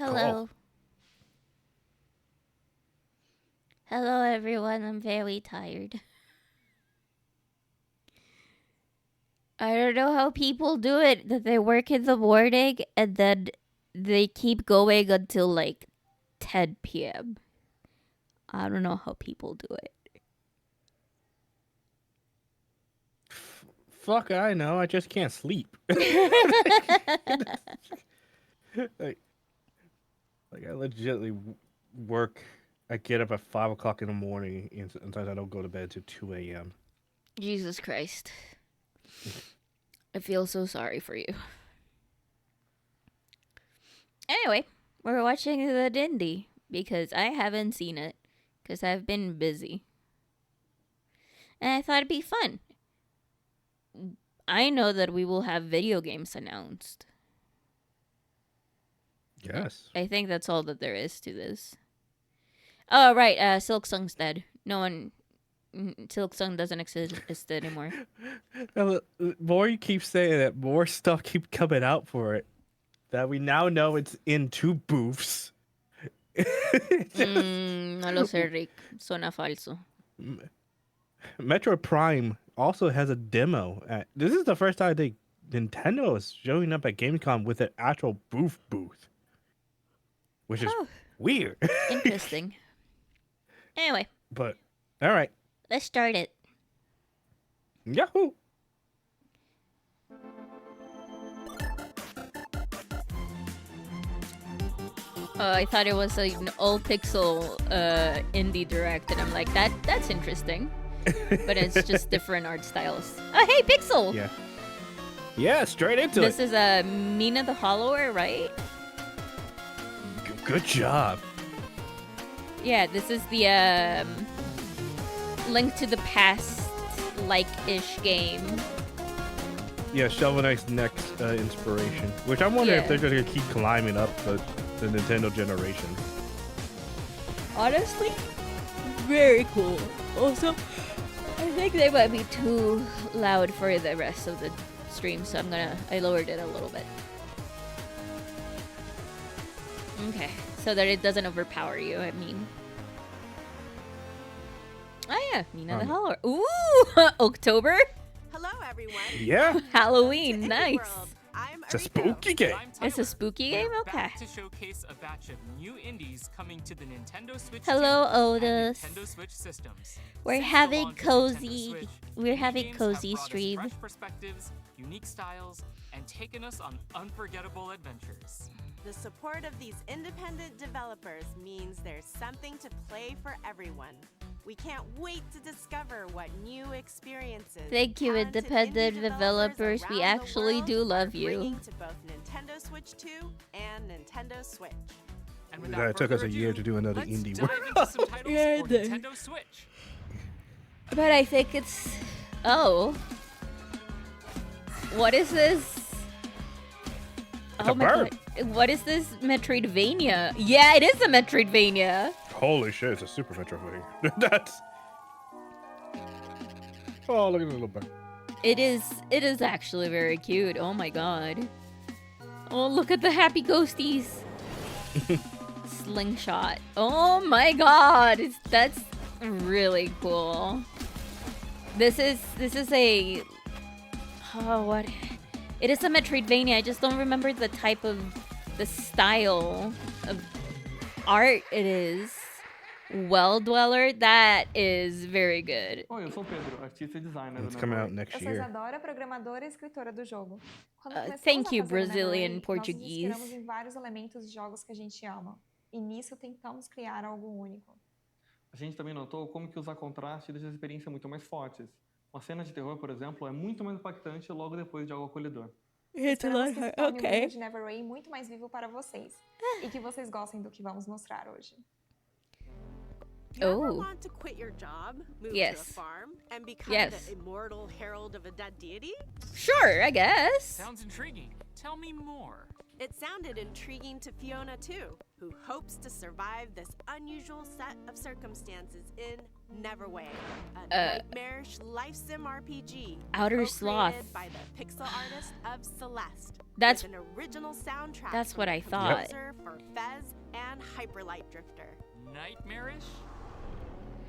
Hello. Hello, everyone. I'm very tired. I don't know how people do it. That they work in the morning and then they keep going until like 10 p.m. I don't know how people do it. Fuck, I know. I just can't sleep. like I legitimately work. I get up at 5 o'clock in the morning, and sometimes I don't go to bed until 2 a.m. Jesus Christ. I feel so sorry for you. Anyway, we're watching the Nindie because I haven't seen it because I've been busy. And I thought it'd be fun. I know that we will have video games announced. Yes. I think that's all that there is to this. Oh, right. Silksong's dead. No one. Silksong doesn't exist anymore. The more you keep saying that, more stuff keep coming out for it. That we now know it's in 2 booths. No lo sé, Rick. Suena falso. Metro Prime also has a demo. This is the first time Nintendo is showing up at Gamescom with an actual booth, which is weird. Interesting. Anyway. But all right, let's start it. Yahoo! I thought it was an all pixel indie direct, and I'm like, that's interesting. But it's just different art styles. Oh, hey, Pixel! Yeah, straight into this is Mina the Hollower, right? Good job. Yeah, this is the Link to the Past like-ish game. Yeah, Shovel Knight's next inspiration. Which I'm wondering if they're going to keep climbing up the Nintendo generation. Honestly, very cool. Also, I think they might be too loud for the rest of the stream, so I lowered it a little bit. Okay, so that it doesn't overpower you, I mean. Oh yeah, Mina the Hollower. Ooh, October? Hello, everyone. Yeah. Halloween, nice. It's a spooky game. It's a spooky game? Okay. To showcase a batch of new indies coming to the Nintendo Switch. Hello, Otis. Nintendo Switch systems. We're having cozy. We're having cozy stream. Fresh perspectives, unique styles, and taken us on unforgettable adventures. The support of these independent developers means there's something to play for everyone. We can't wait to discover what new experiences. Thank you, independent developers. We actually do love you. To both Nintendo Switch 2 and Nintendo Switch. And it took us a year to do another indie work. Yeah, Nintendo Switch. But I think it's. Oh. What is this? Oh my god. What is this Metroidvania? Yeah, it is a Metroidvania. Holy shit, it's a Super Metroidvania. That's... Oh, look at the little bird. It is actually very cute. Oh my god. Oh, look at the happy ghosties. Slingshot. Oh my god. That's really cool. This is a... Oh, what... It is a Metroidvania. I just don't remember the type of... the style of art it is. Well Dweller, that is very good. Oi, eu sou Pedro, artista e designer. It's coming out next year. Eu sou Isadora, programadora e escritora do jogo. Thank you, Brazilian Portuguese. Nós nos inspiramos em vários elementos de jogos que a gente ama. E nisso tentamos criar algo único. A gente também notou como que usar contraste deixa a experiência muito mais fortes. Uma cena de terror, por exemplo, é muito mais impactante logo depois de algo acolhedor. Esperamos que se torne o mundo de Never Rain muito mais vivo para vocês. E que vocês gostem do que vamos mostrar hoje. Do you ever want to quit your job, move to a farm, and become the immortal herald of a dead deity? Sure, I guess. Sounds intriguing. Tell me more. It sounded intriguing to Fiona too, who hopes to survive this unusual set of circumstances in Neverway, a nightmarish life sim RPG. Outer co-created Sloth. by the pixel artist of Celeste. That's- with an original soundtrack. that's from what the I thought. composer for Fez and Hyperlight Drifter. Nightmarish?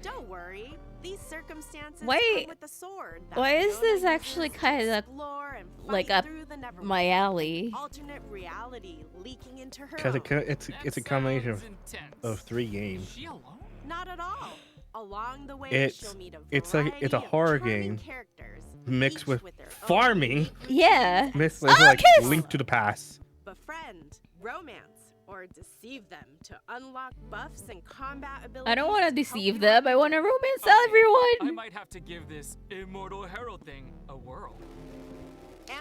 Don't worry, these circumstances Wait, come with the sword. that why is Fiona this uses actually to kinda, explore and like, fight up through the Neverwhere. my alley? Alternate reality leaking into her Because own. it's That a combination sounds intense. of 3 Is games. she alone? Not at all. Along the way, It's- she'll meet a it's a variety of horror charming game characters, mixed each with their own farming. unique Yeah. routines. Miss is like kiss! Link to the Past. Befriend, romance, or deceive them to unlock buffs and combat abilities. I don't want to to help deceive you them. I want to out. romance Okay, I everyone. might have to give this immortal herald thing a whirl.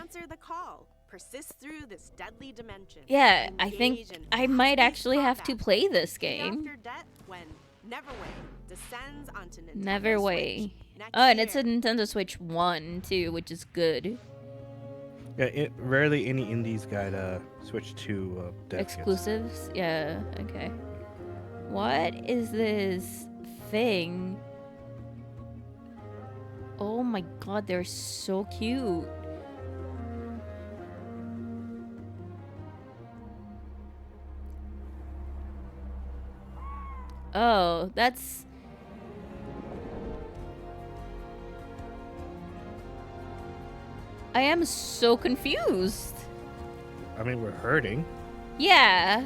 Answer the call. Persist through this deadly dimension. Yeah, I think Engage in I might fast-paced actually have to combat. play this Pay off game. your debt when Neverway descends onto Nintendo Neverway. Switch next Oh, and it's a year. Nintendo Switch 1 too, which is good. Yeah, rarely any indies got switch to dev kits. Exclusives? Yeah, okay. What is this thing? Oh my god, they're so cute. Oh, that's... I am so confused. I mean, we're hurting. Yeah.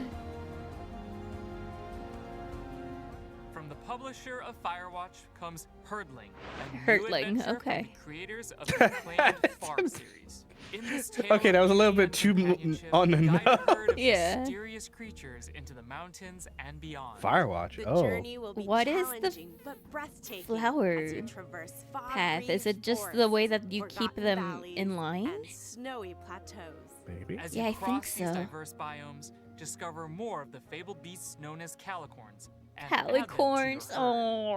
From the publisher of Firewatch comes Herdling, a new Herdling, adventure okay. from the creators of the acclaimed Far series. In this tale Okay, that was a little of bit too companionship, on the guide a herd nose. of Yeah. mysterious creatures into the mountains and beyond. Firewatch. The Oh, journey will be What is the challenging but breathtaking flower as you traverse path? Is it fog-wreathed just the way forests, that you keep forgotten them valleys, in line? and snowy plateaus. maybe. As Yeah, you I think cross these so. diverse biomes, discover more of the fabled beasts known as calicorns. And add them to your Calicorns. herd.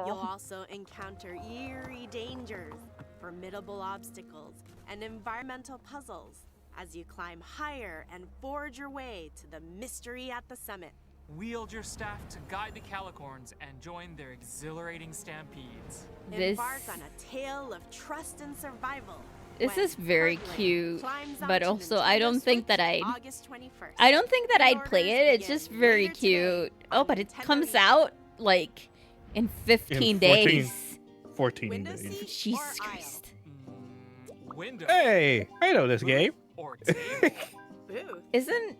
You'll Oh. also encounter eerie dangers, formidable obstacles, and environmental puzzles as you climb higher and forge your way to the mystery at the summit. Wield your staff to guide the calicorns and join their exhilarating stampedes. This Embark on a tale of trust and survival. This when is very Herdling cute, climbs but onto also I Nintendo don't think Switch that I'd August 21st. I don't think that I'd play Pre-orders it. It's begin just very later today cute. Oh, on but it Nintendo comes eShop. out like in 15 In 14. days. 14 Window days. seat Jesus or aisle? Christ. Window. Hey, I know this game. Or table. Booth. Isn't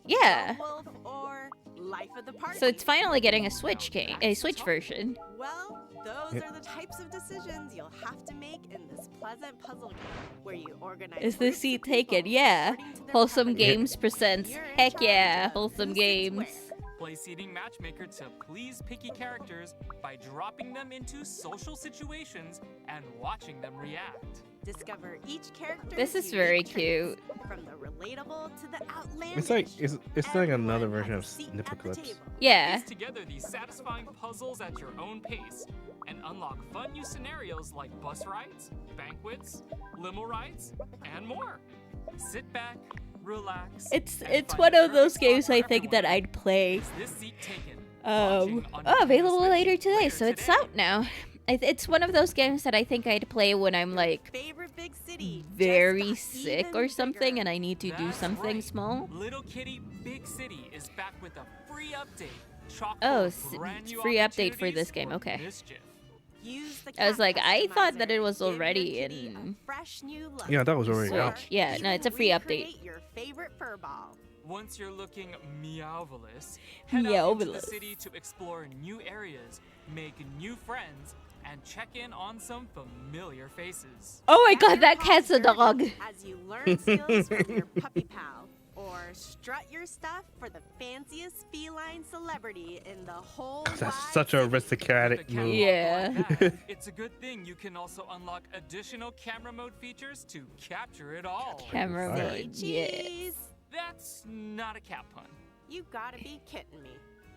yeah. Wolf or life of the party. So it's finally getting a Switch game, a Switch version. Well, those Yeah. are the types of decisions you'll have to make in this pleasant puzzle game where you organize. Is the groups of seat people taken? Yeah. according to their Wholesome company. Games presents. You're in Heck charge yeah, of Wholesome who sits Games. where. Play seating matchmaker to please picky characters by dropping them into social situations and watching them react. Discover each character. This is very cute. From the relatable to the outlandish. It's like it's like another Everyone version has of a seat Snipper at the Clips. table. Yeah. Piece together these satisfying puzzles at your own pace and unlock fun new scenarios like bus rides, banquets, limo rides, and more. Sit back, relax. It's and find one the of those perfect spot games for I think that everyone. I'd play. Is this seat taken? Launching on Oh, Nintendo available Switch later today, so it's today. out now. It's one of those games that I think I'd play when I'm like Favorite big city. just very got sick even or something bigger. and I need to do That's something right. small. Little Kitty Big City is back with a free update. Chock full Oh, of brand new free update for this opportunities game, for okay. mischief. Use the I was like, cat I thought that customizer it was to give your already kitty a in fresh new look. Yeah, that was already Switch. out. Yeah, no, it's a Even free update. recreate Your favorite fur ball. Once you're looking meowvelous, head out into the Meowvelous. city to explore new areas, make new friends, and check in on some familiar faces. Oh my Get god, your that paws cat's a dirty dog. As you learn skills from your puppy pal, or strut your stuff for the fanciest feline celebrity in the whole. That's wide such a city. With aristocratic a camera move. Yeah. like that, it's a good thing you can also unlock additional camera mode features to capture it all. Camera Say mode, Say yeah. cheese. That's not a cat pun. You gotta be kidding me.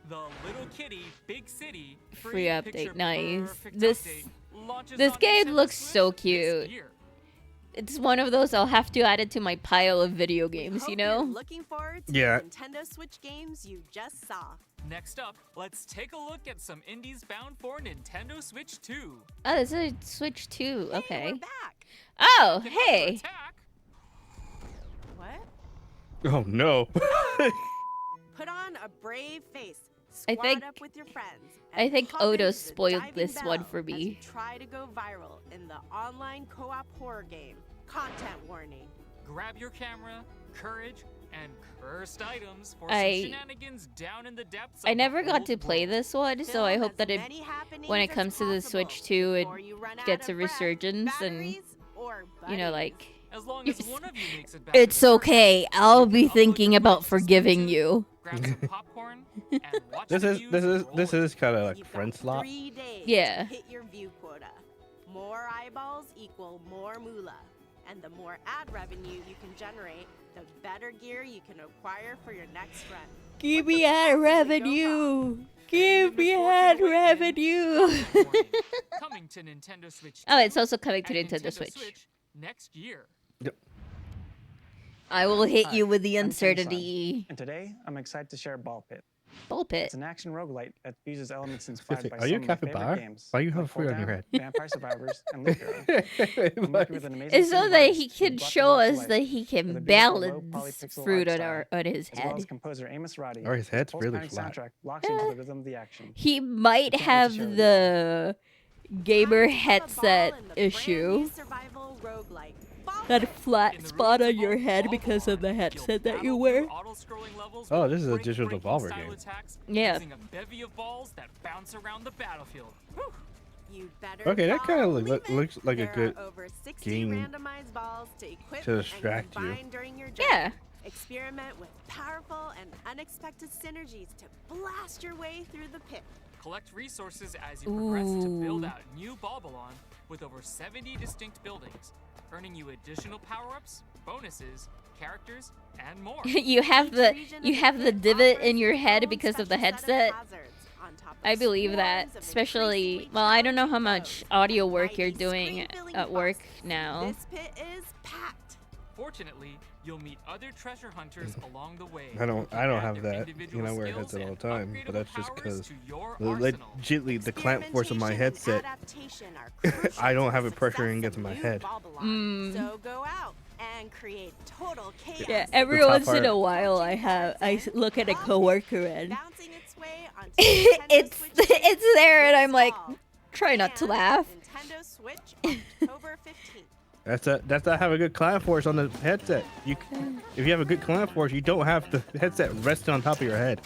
The Little Kitty Big City Free update, picture nice. perfect This- update launches this on game Nintendo looks Switch so this cute. year. it's one of those I'll have to add it to my pile of video games, you Hope know? you're looking forward to Yeah. the Nintendo Switch games you just saw. Next up, let's take a look at some indies bound for Nintendo Switch 2. Oh, this is a Switch 2. Hey, Okay. we're back. Oh, Get hey. under attack. What? Oh no. Put on a brave face. I Squad think- up with your friends. I and think hop Odo into the spoiled diving this one bell for as me. you try to go viral in the online co-op horror game. Content warning. Grab your camera, courage, and cursed items for I- some shenanigans down in the depths I of never the got to old play world. this one, so Film I hope as that many happenings when it as comes to the possible Switch 2, it before you run out gets a of breath, resurgence and, batteries, or you know, buddies. like, As long as one of you makes it back it's to the surface, okay. I'll you be can upload thinking your about footage to forgiving YouTube, you. grab some popcorn, and watch This the is views this roll in. is kind of like You've friend got slot. 3 days Yeah. to hit your view quota. More eyeballs equal more moolah. And the more ad revenue you can generate, the better gear you can acquire for your next run. Give What me could ad possibly go revenue. Give And me misfortune ad awakening, revenue. content warning. Coming to Nintendo Switch 2 Oh, it's also coming to and Nintendo Switch. next year. I will hit Hi, you with the I'm Tim Sun, uncertainty. And today, I'm excited to share Ball Pit. Ball pit. It's an action roguelite that fuses elements inspired by Are you a some of my favorite capybara? games. Why you like have fruit on your Fall head? Down, Vampire Survivors, and Loop Hero. I'm working with an amazing It's team so of that artists he who can brought the show world to us life that he with can a beautiful, low balance polypixel fruit art on style, his as well as head. composer Amos Roddy. Or his head's whose really pulse-pounding flat. soundtrack locks into the rhythm of the action. He might I can't wait to have share with the gamer Time to have a ball headset in the brand new issue. survival roguelike, Ball That Pit. flat In the spot ruins on of your old head Ball because of the Barn, headset you'll that you battle wear. through auto-scrolling levels Oh, with this is a digital break-breaking Devolver style game. attacks Yeah. using a bevy of balls that bounce around the battlefield. Whew. You better Okay, that kind follow of Limit. looks like a There good are over 60 game randomized balls to equip to and distract you. combine during your journey. Yeah. Experiment with powerful and unexpected synergies to blast your way through the pit. Collect resources as you progress to build Ooh. out New Balbalon with over 70 distinct buildings, earning you additional power-ups, bonuses, characters, and more. you have Each the region of you have the pit divot offers in your its head own because of the special set headset. hazards on top of I believe that, swarms of especially, increasingly well, I don't know how challenging much foes audio and work you're mighty doing screen-filling at work bosses. now. This pit is packed. Fortunately, you'll meet other treasure hunters along the way. I don't who I don't can add have their that. individual I wear a skills headset all and the time, but that's upgradable just powers because to your arsenal. legitly the clamp force of my Experimentation headset. and adaptation are crucial I don't to have the it pressuring success against of my New head. Balbalon. So go out and create total chaos. Yeah, every top once in part. a while I look at a coworker and Bouncing its way onto it's Nintendo Switch it's there and this I'm like, fall. try not to And laugh. Nintendo Switch October 15th. That's not have a good clamp force on the headset. If you have a good clamp force, you don't have the headset resting on top of your head.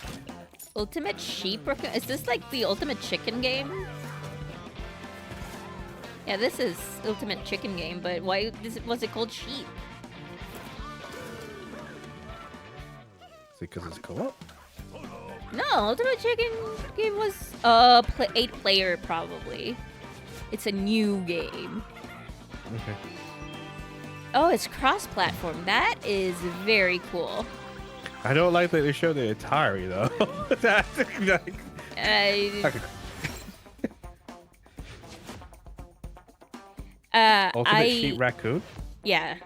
Ultimate Sheep? Is this like the Ultimate Chicken game? Yeah, this is Ultimate Chicken game, but why was it called Sheep? Is it because it's co-op? No, Ultimate Chicken game was 8-player probably. It's a new game. Okay. Oh, it's cross-platform. That is very cool. I don't like that they show the Atari though. That's like, Ultimate Sheep Raccoon. Yeah.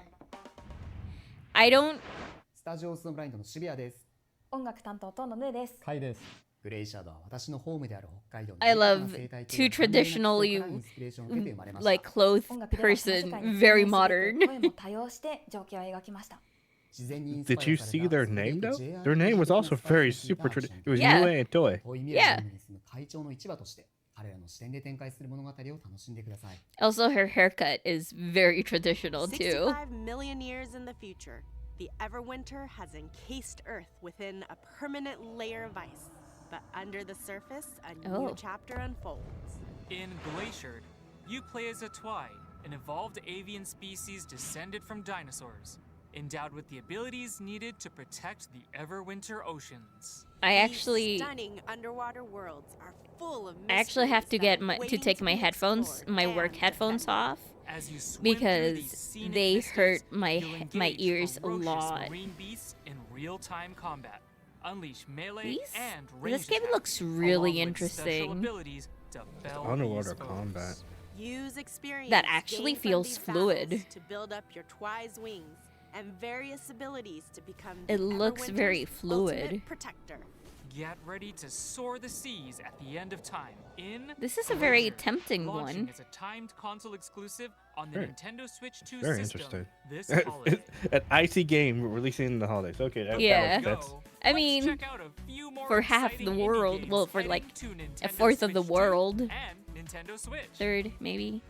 I don't スタジオスのブラインドの渋谷です。音楽担当とのヌーです。カイです。グレイシャドウは私のホームである北海道の I 豊か love な生態系 two や多様な気候 traditionally からインスピレーションを受けて生まれました。 like clothed 音楽ではその世 person, 界に very 実現すべく modern. 声も多用して情景を描きました。自然にインスパ Did イ you アされ see た their その name よく though? JRPG Their name was に also インスパイア very された super アクショ traditional. ン It was Yeah. UA and Toy. 遠い未 Yeah. 来の海に住む会長の市場として彼らの視点で展開する物語を楽しんでください。 Also, her haircut is very traditional too. 65 million years in the future, the Everwinter has encased Earth within a permanent layer of ice. But under the surface, a new Oh. chapter unfolds. In Glaciered, you play as a Twy, an evolved avian species descended from dinosaurs, endowed with the abilities needed to protect the Everwinter oceans. I These actually stunning underwater worlds are full of I actually have to mysteries get that are my to waiting take to my be headphones, explored my and work headphones defended. off As you swim through these because scenic they vistas, hurt you'll my engage ears a ferocious lot. marine beasts in real-time combat. Unleash melee These? and This ranged game attacks, looks really along with special interesting. abilities to fell Underwater these foes. combat. Use experience That actually gained from feels these fluid. battles to build up your Twi's wings and various abilities to become It the looks very Everwinter's fluid. ultimate protector. Get ready to soar the seas at the end of time in This is a very Glacier, tempting launching one. as a timed console exclusive on the Very- Nintendo Switch 2 Very system interesting. this holiday. An icy game releasing in the holidays. Okay, that Yeah. that makes sense. I Let's mean, check out a few more for half exciting the indie world, games well, for heading like to a Nintendo fourth of the Switch 2 world. and Nintendo Switch. Third, maybe.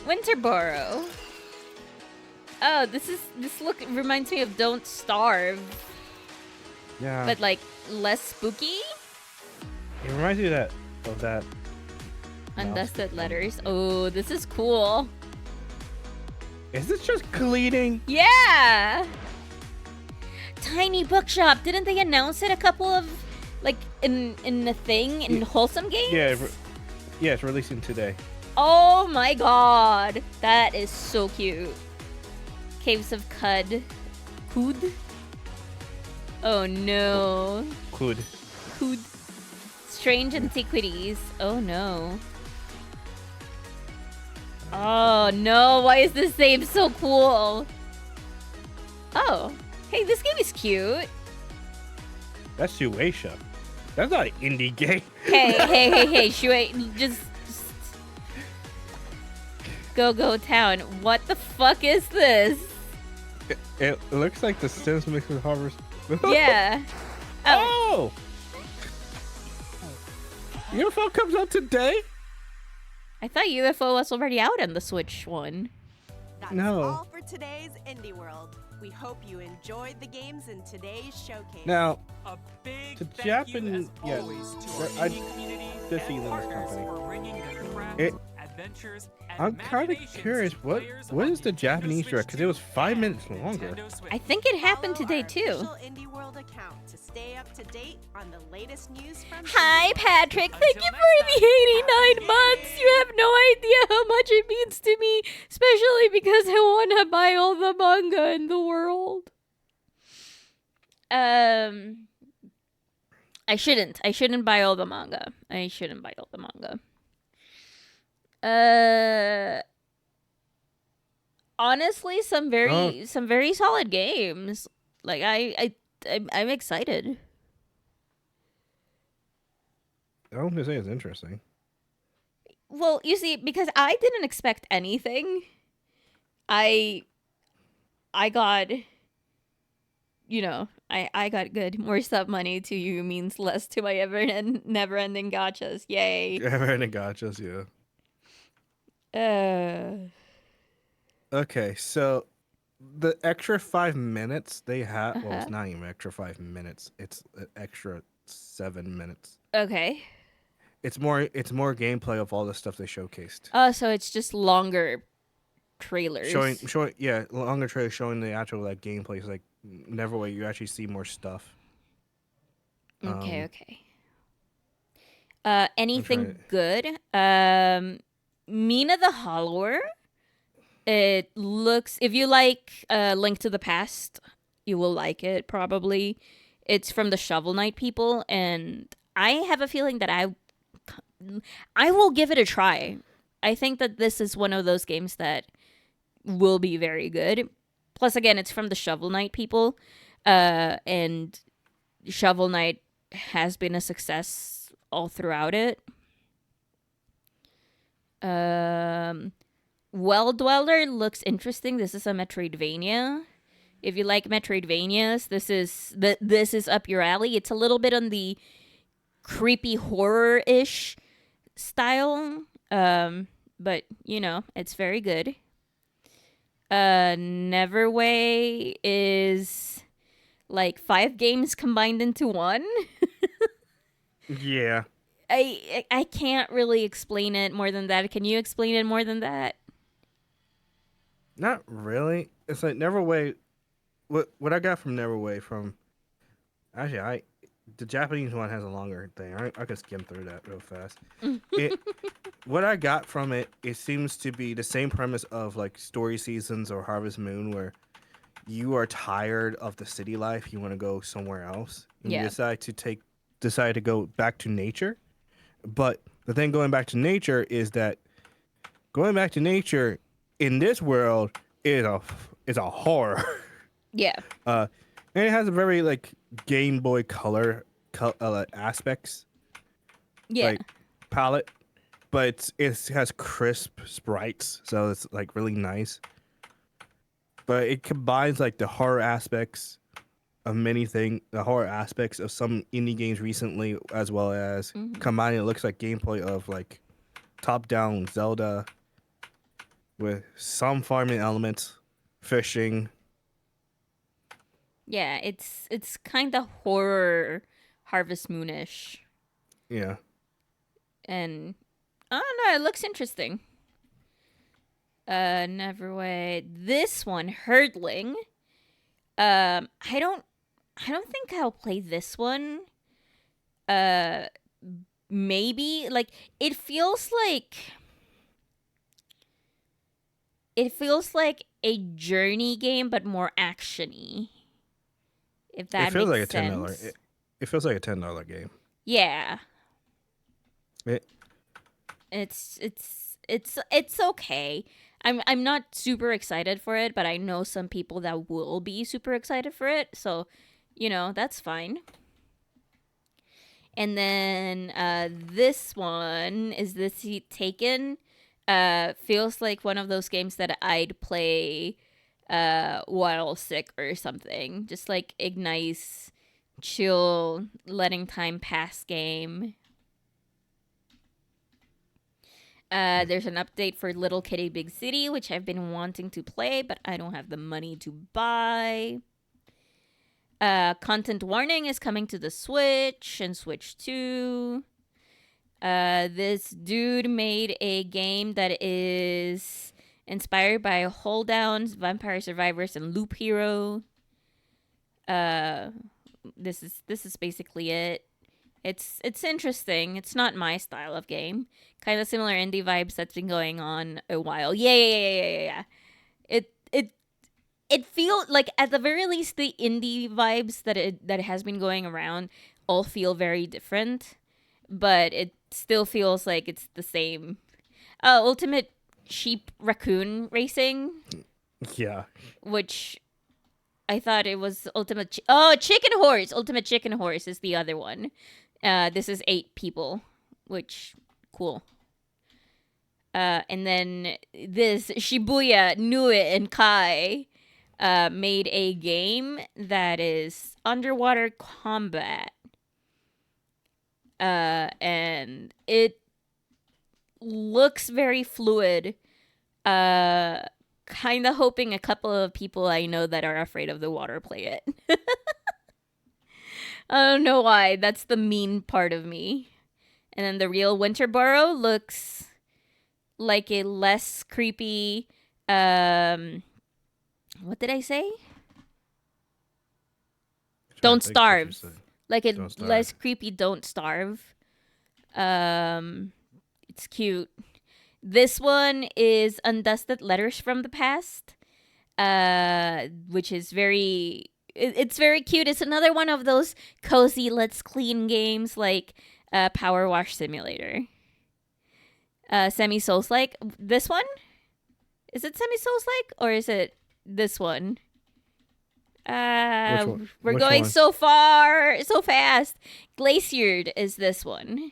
Winterboro. Oh, this look reminds me of Don't Starve, Yeah. but like less spooky. It reminds me of that. Undusted Letters. Oh, this is cool. Is this just cleaning? Yeah. Tiny bookshop. Didn't they announce it a couple of like in the thing in Yeah. Wholesome Games? Yeah, it's releasing today. Oh my god. That is so cute. Caves of Cud. Oh no. Could. Cud. Strange Antiquities. Oh no. Oh no, why is this name so cool? Oh. Hey, this game is cute. That's Shueisha. That's not an indie game. Hey, Shui, just go town. What the fuck is this? It looks like the Sims mixed with Harvest. Yeah. Oh! UFO comes out today? I thought UFO was already out on the Switch one. That's No. all for today's Indie World. We hope you enjoyed the games in today's showcase. Now, A big The thank you Japan- as yeah, always to well, our I indie community did see and them as partners company. for bringing their crafts, It- adventures, and I'm kind of imaginations curious. to What players is on the Nintendo Japanese Switch direct? Because it was 5 and minutes longer. Nintendo Switch. I think it happened Follow today our too. official Indie World account to stay up to date on the latest news from Hi, Indie World. Patrick. Thank Until you next for the time, 89 months. You have no idea how much it means to me, especially because I want to buy all the manga in the world. I shouldn't buy all the manga. Honestly, some very solid games. Like I'm excited. I was gonna say it's interesting. Well, you see, because I didn't expect anything. I got, I got good. More sub money to you means less to my never-ending gachas. Yay. Everyone gotchas, yeah. Okay, so the extra 5 minutes they had, well, it's not even extra 5 minutes. It's an extra 7 minutes. Okay. It's more gameplay of all the stuff they showcased. Oh, so it's just longer trailers. Showing longer trailers showing the actual like gameplays, like Neverway, you actually see more stuff. Okay. Anything trying good? Mina the Hollower. It looks, if you like Link to the Past, you will like it probably. It's from the Shovel Knight people, and I have a feeling that I will give it a try. I think that this is one of those games that will be very good. Plus, again, it's from the Shovel Knight people, and Shovel Knight has been a success all throughout it. Well Dweller looks interesting. This is a Metroidvania. If you like Metroidvanias, this is up your alley. It's a little bit on the creepy horror-ish style, but it's very good. Neverway is like 5 games combined into one. Yeah. I can't really explain it more than that. Can you explain it more than that? Not really. It's like Neverway. What I got from Neverway actually the Japanese one has a longer thing. I could skim through that real fast. What I got from it seems to be the same premise of like Story Seasons or Harvest Moon, where you are tired of the city life, you want to go somewhere else, and Yeah. you decide to go back to nature. But the thing going back to nature is that going back to nature in this world is a horror. Yeah. And it has a very like Game Boy Color aspects, Yeah. like palette, but it has crisp sprites, so it's like really nice. But it combines like the horror aspects of the horror aspects of some indie games recently, as well as combining it looks like gameplay of like top-down Zelda with some farming elements, fishing. Yeah, it's kind of horror Harvest Moonish. Yeah. And I don't know, it looks interesting. Neverway. This one, Hurdling. I don't think I'll play this one. Maybe like it feels like a journey game, but more actiony. If that It feels makes like a $10. sense. It feels like a $10 game. Yeah. It's okay. I'm not super excited for it, but I know some people that will be super excited for it, so that's fine. And then this one is this Taken. Feels like one of those games that I'd play while sick or something. Just like a nice, chill, letting time pass game. There's an update for Little Kitty Big City, which I've been wanting to play, but I don't have the money to buy. Content warning is coming to the Switch and Switch 2. This dude made a game that is inspired by Hold Downs, Vampire Survivors, and Loop Hero. This is basically it. It's interesting. It's not my style of game. Kind of similar indie vibes that's been going on a while. Yeah. It feels like at the very least the indie vibes that it has been going around all feel very different, but it still feels like it's the same. Ultimate Sheep Raccoon Racing. Yeah. Which I thought it was Ultimate Chicken Horse. Ultimate Chicken Horse is the other one. This is 8 people, which cool. And then this Shibuya, Nue, and Kai made a game that is underwater combat. And it looks very fluid. Kind of hoping a couple of people I know that are afraid of the water play it. I don't know why. That's the mean part of me. And then the real Winterboro looks like a less creepy, what did I say? Don't Starve. Like a less creepy Don't Starve. It's cute. This one is Undusted Letters from the Past, which is it's very cute. It's another one of those cozy let's clean games like Power Wash Simulator. Semi Souls-like. This one? Is it Semi Souls-like or is it this one? We're going so fast. Glaciered is this one.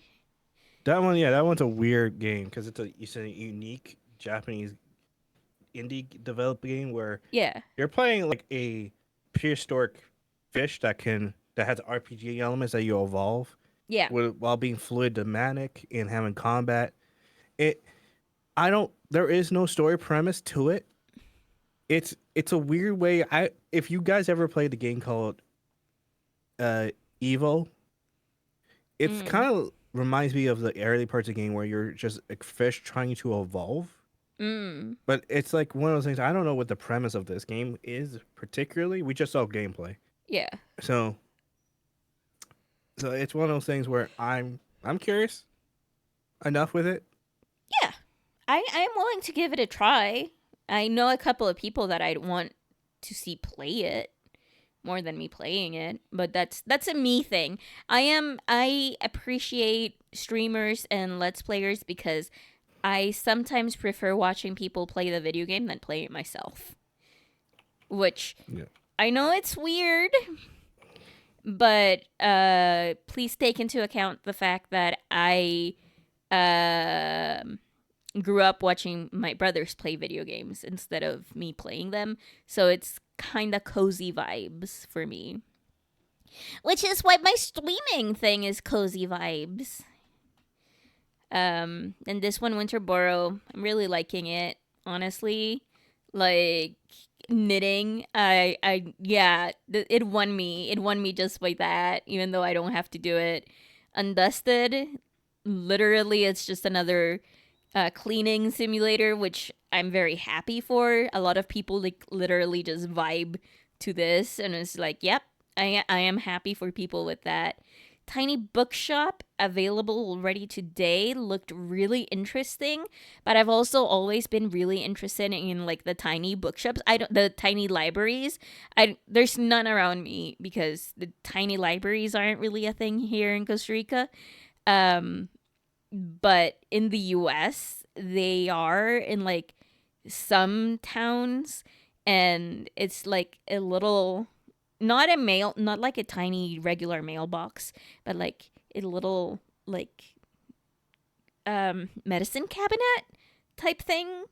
That one, yeah, that one's a weird game because it's a unique Japanese indie developed game where you're playing like a prehistoric fish that has RPG elements that you evolve. Yeah. While being fluid, dynamic, and having combat. There is no story premise to it. It's a weird way. If you guys ever played the game called Evo, it's kind of reminds me of the early parts of the game where you're just a fish trying to evolve. But it's like one of those things. I don't know what the premise of this game is particularly. We just saw gameplay. Yeah. So it's one of those things where I'm curious enough with it. Yeah, I am willing to give it a try. I know a couple of people that I'd want to see play it more than me playing it, but that's a me thing. I appreciate streamers and let's players because I sometimes prefer watching people play the video game than play it myself. Which I know it's weird, but please take into account the fact that I grew up watching my brothers play video games instead of me playing them, so it's kind of cozy vibes for me. Which is why my streaming thing is cozy vibes. And this one, Winterboro, I'm really liking it, honestly. Like knitting, it won me. It won me just by that, even though I don't have to do it. Undusted, literally, it's just another cleaning simulator, which I'm very happy for. A lot of people like literally just vibe to this, and it's like, yep, I am happy for people with that. Tiny bookshop available already today looked really interesting, but I've also always been really interested in like the tiny bookshops. The tiny libraries. There's none around me because the tiny libraries aren't really a thing here in Costa Rica. But in the US, they are in like some towns, and it's like a little, not like a tiny regular mailbox, but like a little like medicine cabinet type thing,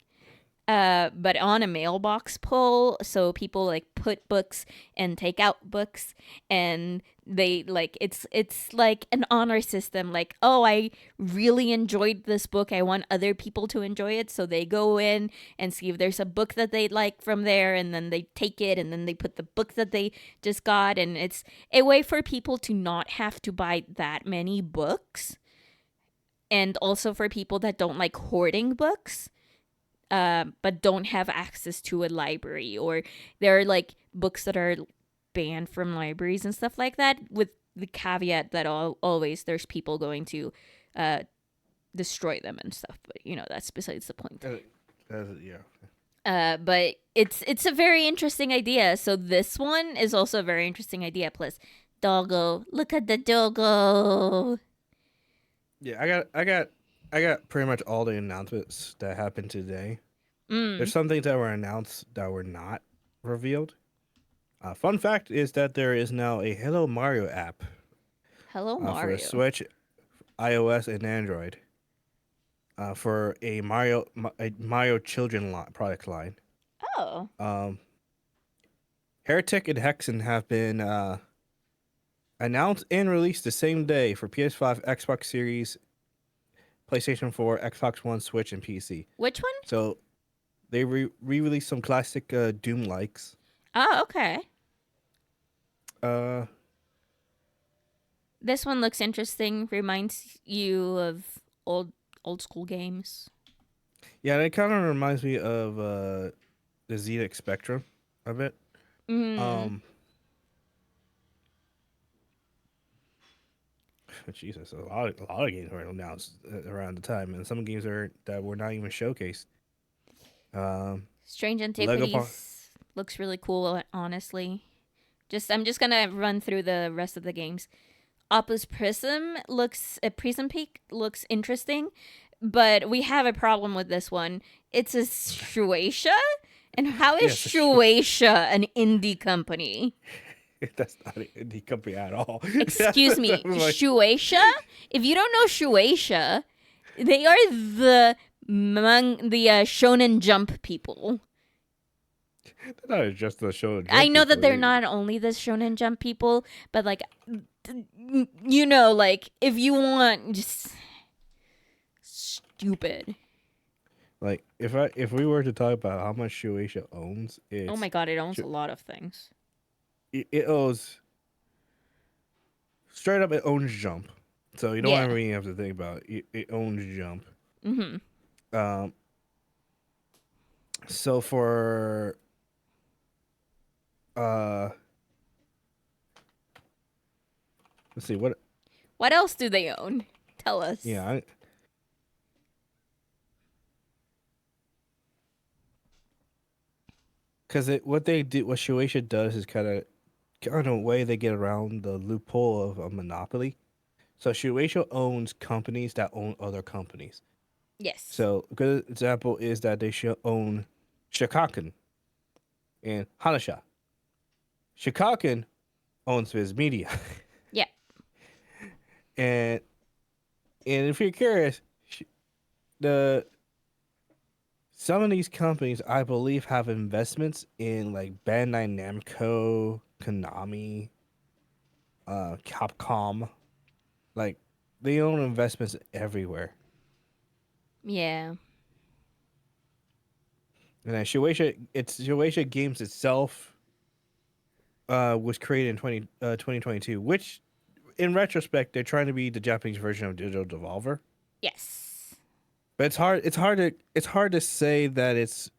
but on a mailbox pole, so people like put books and take out books, and they like it's like an honor system, like, oh, I really enjoyed this book, I want other people to enjoy it, so they go in and see if there's a book that they like from there, and then they take it, and then they put the book that they just got, and it's a way for people to not have to buy that many books, and also for people that don't like hoarding books, but don't have access to a library, or there are like books that are banned from libraries and stuff like that, with the caveat that always there's people going to destroy them and stuff, but that's besides the point. But it's a very interesting idea, so this one is also a very interesting idea. Plus, doggo, look at the doggo. Yeah, I got pretty much all the announcements that happened today. There's some things that were announced that were not revealed. Fun fact is that there is now a Hello Mario app. Hello Mario. For Switch, iOS, and Android. For a Mario Children product line. Oh. Heretic and Hexen have been announced and released the same day for PS5, Xbox Series, PlayStation 4, Xbox One, Switch, and PC. Which one? So they re-released some classic Doom likes. Oh, okay. This one looks interesting. Reminds you of old school games. Yeah, it kind of reminds me of the ZX Spectrum a bit. Jesus, a lot of games were announced around the time, and some games that were not even showcased. Strange Antiquities looks really cool, honestly. I'm just gonna run through the rest of the games. Opus Prism Peak looks interesting, but we have a problem with this one. It's a Shueisha, and how is Shueisha an indie company? That's not an indie company at all. Excuse me, Shueisha? If you don't know Shueisha, they are the Shonen Jump people. They're not just the Shonen Jump I know people. that they're not only the Shonen Jump people, but like, like if you want just stupid. Like if we were to talk about how much Shueisha owns, oh my god, it owns a lot of things. It owns straight up. It owns Jump, so you don't really have to think about it. It owns Jump. So for let's see what else do they own? Tell us. Yeah. Because what Shueisha does is kind of kind of way they get around the loophole of a monopoly. So Shueisha owns companies that own other companies. Yes. So a good example is that they should own Shikaken and Hanasha. Shikaken owns Viz Media. Yeah. and if you're curious, the some of these companies I believe have investments in like Bandai Namco, Konami, Capcom. Like they own investments everywhere. Yeah. And then Shueisha Games itself was created in 2022, which in retrospect they're trying to be the Japanese version of Digital Devolver. Yes. But it's hard to say that it's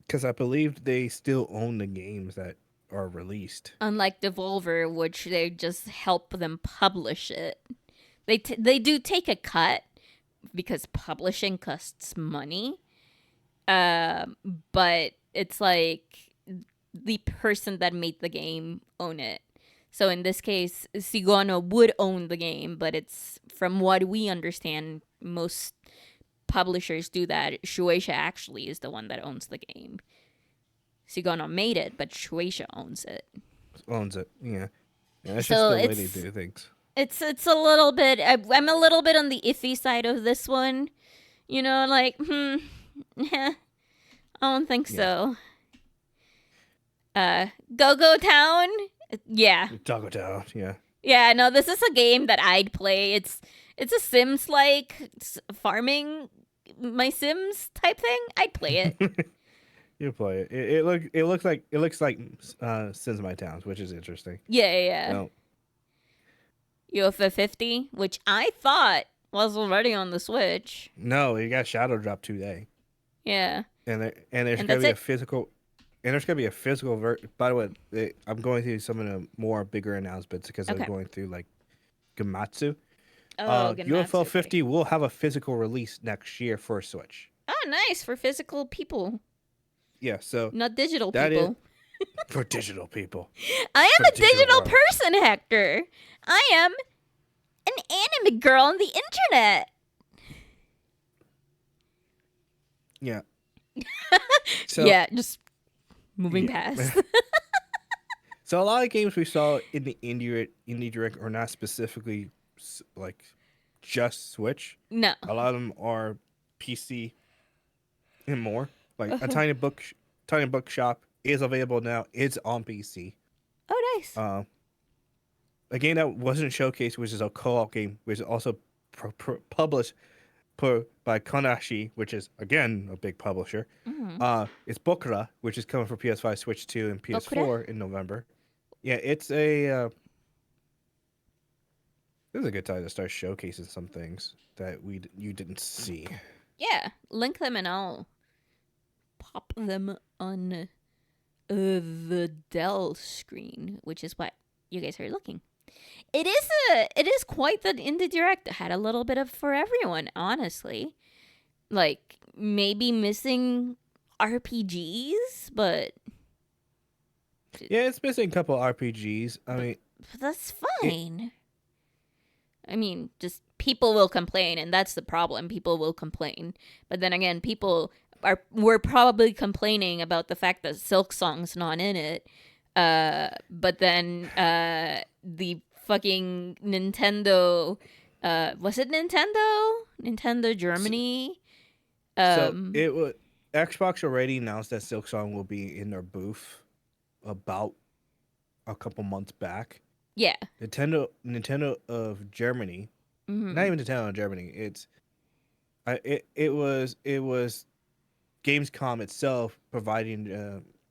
because I believe they still own the games that are released. Unlike Devolver, which they just help them publish it. They do take a cut because publishing costs money. But it's like the person that made the game own it. So in this case, Siguano would own the game, but it's from what we understand, most publishers do that. Shueisha actually is the one that owns the game. Siguano made it, but Shueisha owns it. Owns it, yeah. That's So just the way they do things. It's a little bit. I'm a little bit on the iffy side of this one. You know, like I don't think so. Go Town, yeah. Taco Town, yeah. Yeah, no, this is a game that I'd play. It's a Sims like farming my Sims type thing. I'd play it. You play it. It looks like Sims My Towns, which is interesting. Yeah. No. UFO 50, which I thought was already on the Switch. No, it got Shadow Drop today. Yeah. And there's gonna be a physical. And there's gonna be a physical By the way, I'm going through some of the more bigger announcements because I'm going through like Gamatsu. Gamatsu, UFO 50 will have a physical release next year for Switch. Oh, nice, for physical people. Yeah, so not digital that people. For digital people. I am a digital world. person, Hector. I am an anime girl on the internet. Yeah. So, yeah, just moving past. So a lot of games we saw in the Indie Direct are not specifically like just Switch. No. A lot of them are PC and more. Like a Tiny Bookshop is available now. It's on PC. Oh, nice. A game that wasn't showcased, which is a co-op game, which is also published by Konashi, which is again a big publisher. Mm-hmm. It's Bokura, which is coming for PS5, Switch 2, and PS4 in November. Yeah, it's a. This is a good time to start showcasing some things that you didn't see. Yeah, link them and I'll pop them on the Dell screen, which is what you guys are looking. It is quite the Indie Direct. Had a little bit of for everyone, honestly. Like maybe missing RPGs, but yeah, it's missing a couple RPGs. I mean, but that's fine. I mean, just people will complain, and that's the problem. People will complain, but then again, we're probably complaining about the fact that Silk Song's not in it. But then the fucking Nintendo, was it Nintendo? Nintendo Germany. So it would. Xbox already announced that Silk Song will be in their booth about a couple months back. Yeah. Nintendo of Germany. Mm-hmm. Not even Nintendo of Germany. It was Gamescom itself providing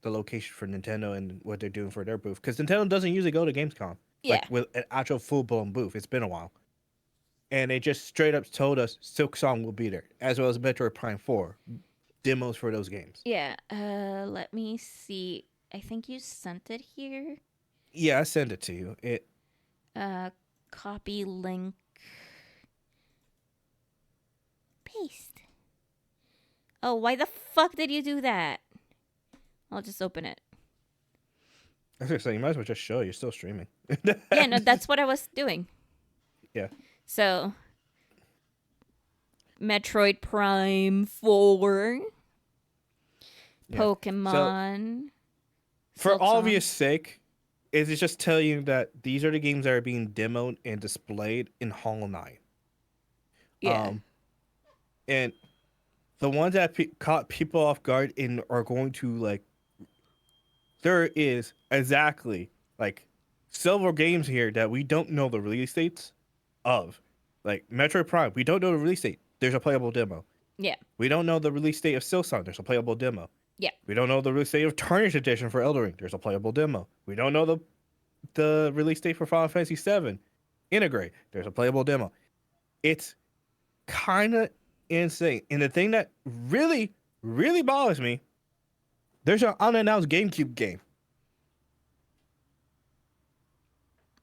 the location for Nintendo and what they're doing for their booth, because Nintendo doesn't usually go to Gamescom like with an actual full-blown booth. It's been a while, and they just straight up told us Silk Song will be there, as well as Metroid Prime 4 demos for those games. Yeah. Let me see. I think you sent it here. Yeah, I sent it to you. Copy link. Paste. Oh, why the fuck did you do that? I'll just open it. I was gonna say you might as well just show. You're still streaming. Yeah, no, that's what I was doing. Yeah. So, Metroid Prime 4, Yeah. Pokemon. For Silk Song. obvious sake, is it just telling you that these are the games that are being demoed and displayed in Hollow Knight? Yeah. And the ones that caught people off guard and are going to like, there is exactly like several games here that we don't know the release dates of. Like Metroid Prime, we don't know the release date. There's a playable demo. Yeah. We don't know the release date of Silksong. There's a playable demo. Yeah. We don't know the release date of Tarnished Edition for Elden Ring. There's a playable demo. We don't know the release date for Final Fantasy VII Integrate. There's a playable demo. It's kind of insane. And the thing that really, really bothers me, there's an unannounced GameCube game.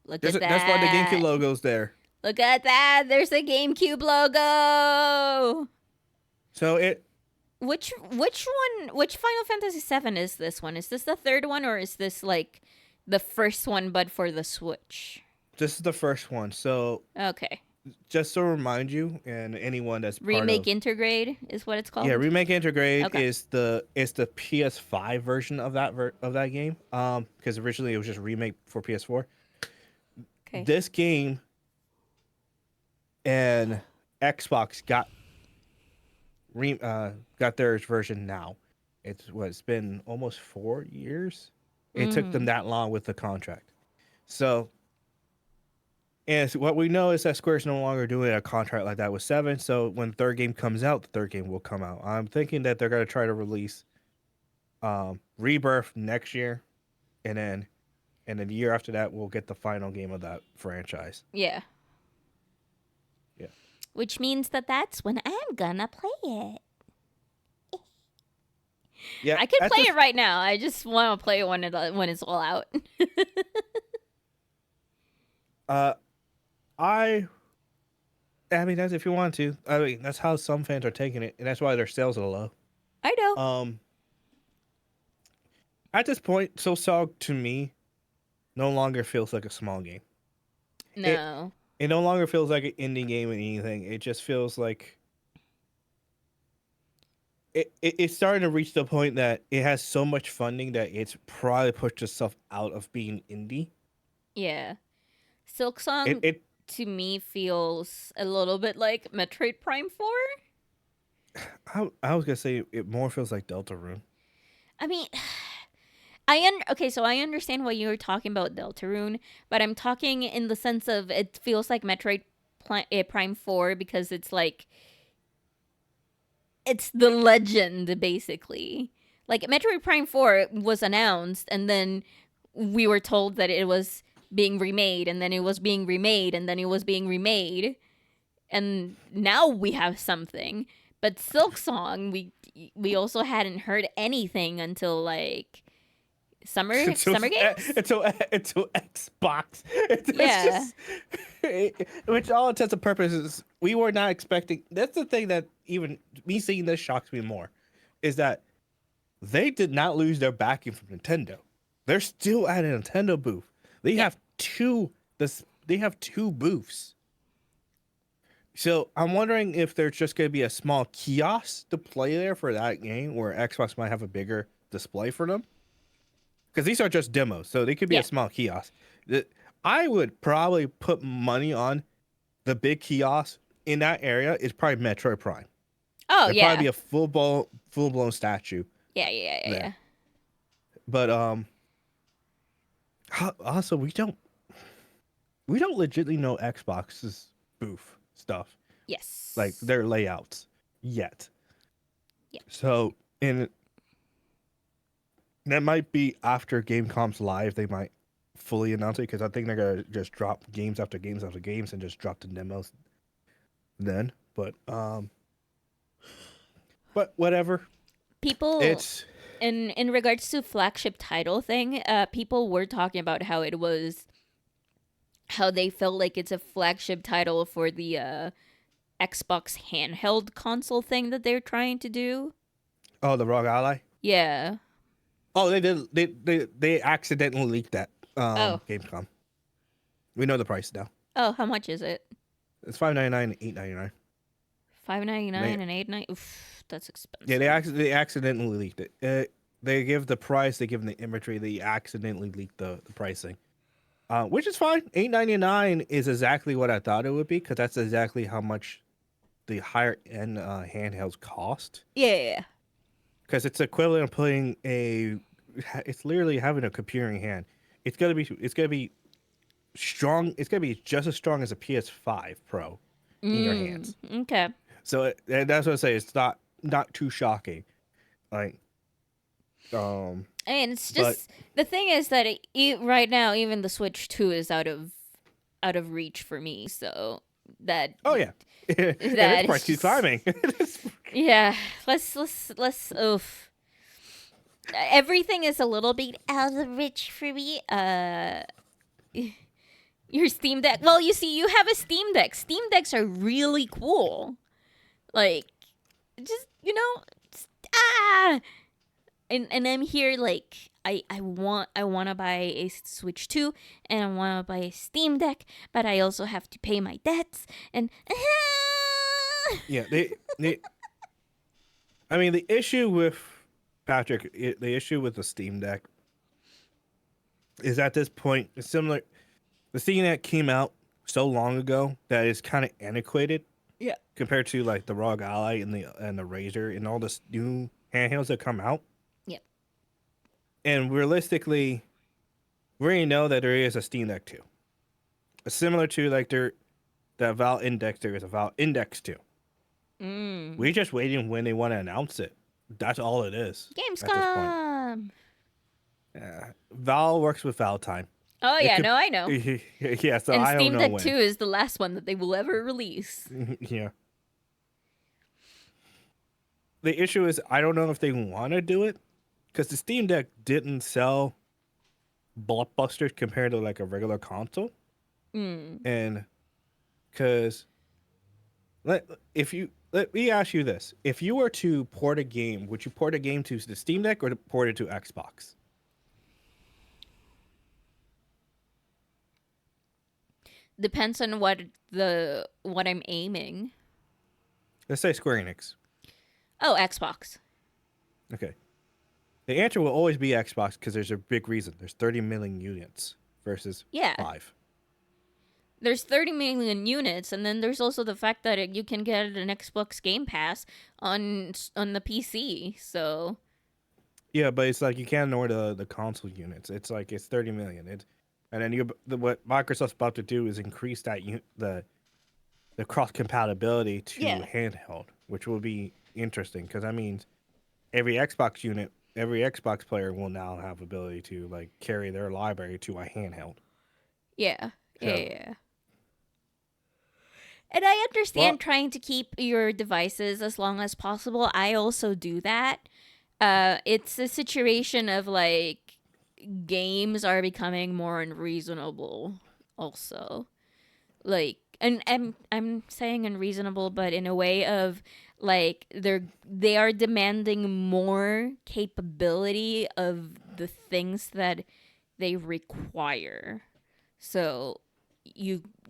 Look at that. That's why the GameCube logo's there. Look at that. There's a GameCube logo. So Which Final Fantasy VII is this one? Is this the third one, or is this like the first one but for the Switch? this is the first one. So Okay. just to remind you and anyone that's Remake part of, Intergrade is what it's called? yeah, Remake Intergrade Okay. is the PS5 version of that game. Because originally it was just remake for PS4. Okay. This game and Xbox got their version now. It's been almost 4 years. It took them that long with the contract. So, and what we know is that Square's no longer doing a contract like that with 7. So when third game comes out, the third game will come out. I'm thinking that they're gonna try to release Rebirth next year, and then the year after that we'll get the final game of that franchise. Yeah. Yeah. Which means that's when I'm gonna play it. Yeah, I can at play this- it right now. I just want to play it when it's all out. I mean, that's if you want to. I mean, that's how some fans are taking it, and that's why their sales are low. I know. At this point, Silksong to me no longer feels like a small game. No. It no longer feels like an indie game or anything. It just feels like it's starting to reach the point that it has so much funding that it's probably pushed itself out of being indie. Yeah. Silk Song It to me feels a little bit like Metroid Prime 4. I was gonna say it more feels like Deltarune. I mean, so I understand why you were talking about Deltarune, but I'm talking in the sense of it feels like Metroid Prime 4 because it's like it's the legend basically. Like Metroid Prime 4 was announced and then we were told that it was being remade and then it was being remade and then it was being remade and now we have something. But Silk Song we also hadn't heard anything until like summer games? Until Xbox. Yeah. Which all intents and purposes, we were not expecting. That's the thing that even me seeing this shocks me more, is that they did not lose their backing from Nintendo. They're still at a Nintendo booth. They have two booths. So I'm wondering if there's just going to be a small kiosk to play there for that game, where Xbox might have a bigger display for them. Because these are just demos, so they could be a small kiosk. I would probably put money on the big kiosk in that area is probably Metroid Prime. Oh, There'd yeah. probably be a full blown statue. Yeah. But also we don't legitimately know Xbox's booth stuff. Yes. Like their layouts yet. Yeah. So that might be after Gamecom's live. They might fully announce it because I think they're gonna just drop games after games after games and just drop the demos then. But whatever. People It's in regards to flagship title thing, people were talking about how they felt like it's a flagship title for the Xbox handheld console thing that they're trying to do. the Rogue Ally. Yeah. Oh, they did. They accidentally leaked that. Oh. Gamescom. We know the price now. Oh, how much is it? It's $5.99 and $8.99. $5.99 and $8.99. Oof, that's expensive. Yeah, they accidentally leaked it. They give the price. They give them the inventory. They accidentally leaked the pricing, which is fine. $8.99 is exactly what I thought it would be because that's exactly how much the higher end handhelds cost. Yeah. Because it's equivalent of putting it's literally having a computer in your hand. It's gonna be strong. It's gonna be just as strong as a PS5 Pro in your hands. Okay. So that's what I say. It's not too shocking. Like, And it's just the thing is that right now even the Switch 2 is out of reach for me. So that. Oh yeah. And its price keeps climbing. Yeah. Let's. Oof. Everything is a little bit out of reach for me. Your Steam Deck. Well, you see, you have a Steam Deck. Steam Decks are really cool. Like, just and I'm here like I want to buy a Switch 2 and I want to buy a Steam Deck, but I also have to pay my debts and. Yeah, I mean, the issue with Patrick, the issue with the Steam Deck is at this point it's similar. The Steam Deck came out so long ago that it's kind of antiquated. Yeah. Compared to like the ROG Ally and the Razer and all the new handhelds that come out. Yep. And realistically, we already know that there is a Steam Deck 2. Similar to like that Valve Index, there is a Valve Index 2. We're just waiting when they want to announce it. That's all it is. Gamescom. Valve works with Valve time. Oh yeah, no, I know. Yeah, so and I don't Steam know Deck when. 2 is the last one that they will ever release. Yeah. The issue is I don't know if they want to do it because the Steam Deck didn't sell blockbusters compared to like a regular console. And because let me ask you this: if you were to port a game, would you port a game to the Steam Deck or port it to Xbox? Depends on what I'm aiming. Let's say Square Enix. Oh, Xbox. Okay. The answer will always be Xbox because there's a big reason. There's 30 million units versus 5. There's 30 million units, and then there's also the fact that you can get an Xbox Game Pass on the PC. So. Yeah, but it's like you can't ignore the console units. It's like it's 30 million. And then what Microsoft's about to do is increase that the cross compatibility to handheld, which will be interesting because that means every Xbox player will now have ability to like carry their library to a handheld. Yeah. Yeah. And I understand trying to keep your devices as long as possible. I also do that. It's a situation of like games are becoming more unreasonable also. Like, and I'm saying unreasonable, but in a way of like they are demanding more capability of the things that they require. So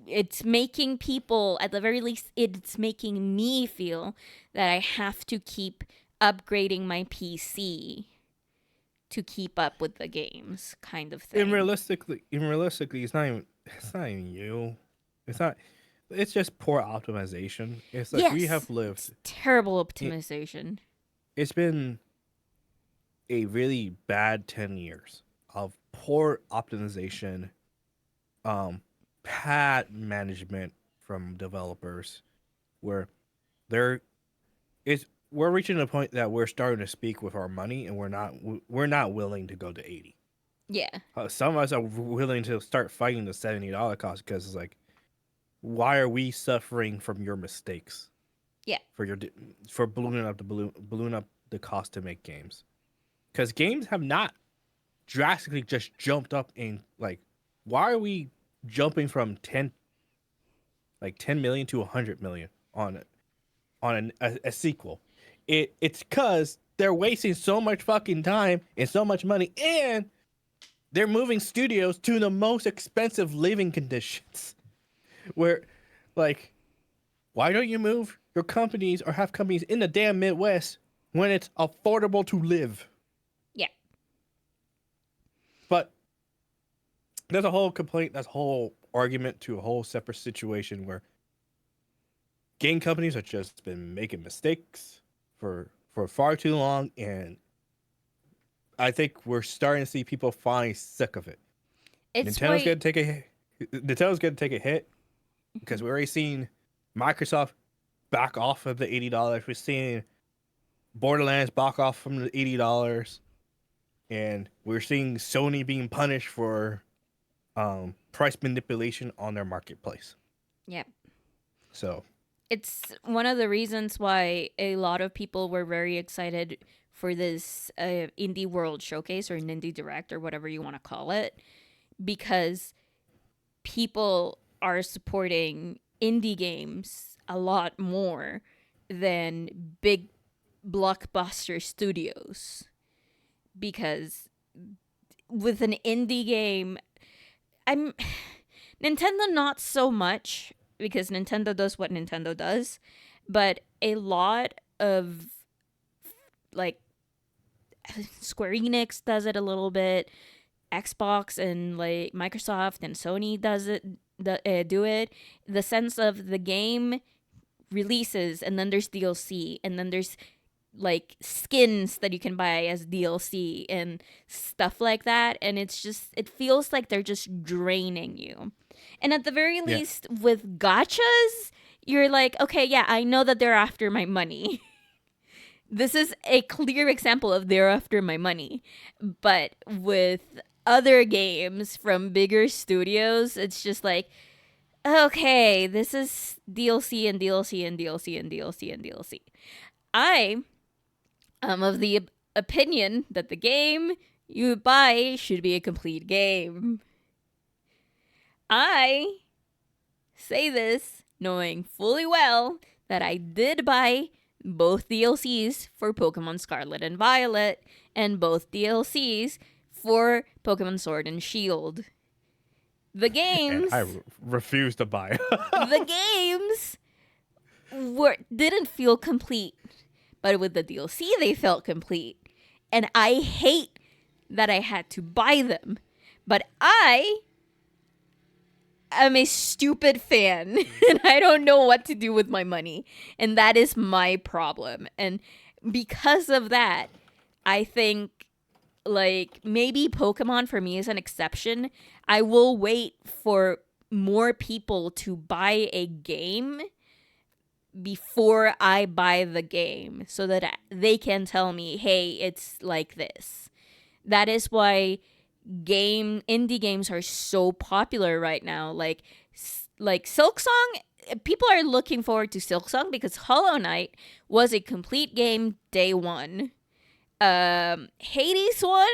it's making people, at the very least, it's making me feel that I have to keep upgrading my PC to keep up with the games, kind of thing. And realistically, it's not even you. It's just poor optimization. It's like we have lived. It's terrible optimization. It's been a really bad 10 years of poor optimization, bad management from developers, where we're reaching a point that we're starting to speak with our money, and we're not willing to go to 80. Yeah. Some of us are willing to start fighting the $70 cost because it's like, why are we suffering from your mistakes? Yeah. For ballooning up the cost to make games, because games have not drastically just jumped up in like, why are we jumping from 10 million to 100 million on a sequel? It's because they're wasting so much fucking time and so much money, and they're moving studios to the most expensive living conditions. Where, like, why don't you move your companies or have companies in the damn Midwest when it's affordable to live? Yeah. But there's a whole complaint, that's a whole argument to a whole separate situation where game companies have just been making mistakes for far too long, and I think we're starting to see people finally sick of it. It's Nintendo's why- gonna take a hit. Nintendo's gonna take a hit because we're already seeing Microsoft back off of the $80. We're seeing Borderlands back off from the $80, and we're seeing Sony being punished for price manipulation on their marketplace. Yeah. So It's one of the reasons why a lot of people were very excited for this Indie World Showcase or Nindie Direct or whatever you want to call it, because people are supporting indie games a lot more than big blockbuster studios. Because with an indie game, Nintendo not so much, because Nintendo does what Nintendo does, but a lot of, like, Square Enix does it a little bit, Xbox and like Microsoft and Sony do it. The sense of the game releases, and then there's DLC, and then there's like skins that you can buy as DLC and stuff like that, and it's just, it feels like they're just draining you. And at the very least, with gachas, you're like, okay, yeah, I know that they're after my money. This is a clear example of they're after my money. But with other games from bigger studios, it's just like, okay, this is DLC and DLC and DLC and DLC and DLC. I am of the opinion that the game you buy should be a complete game. I say this knowing fully well that I did buy both DLCs for Pokemon Scarlet and Violet and both DLCs for Pokemon Sword and Shield. The games... And I refuse to buy. The games didn't feel complete, but with the DLC they felt complete. And I hate that I had to buy them. But I'm a stupid fan and I don't know what to do with my money. And that is my problem. And because of that, I think, like, maybe Pokemon for me is an exception. I will wait for more people to buy a game before I buy the game so that they can tell me, hey, it's like this. That is why indie games are so popular right now. Like Silksong, people are looking forward to Silksong because Hollow Knight was a complete game day one. Hades one,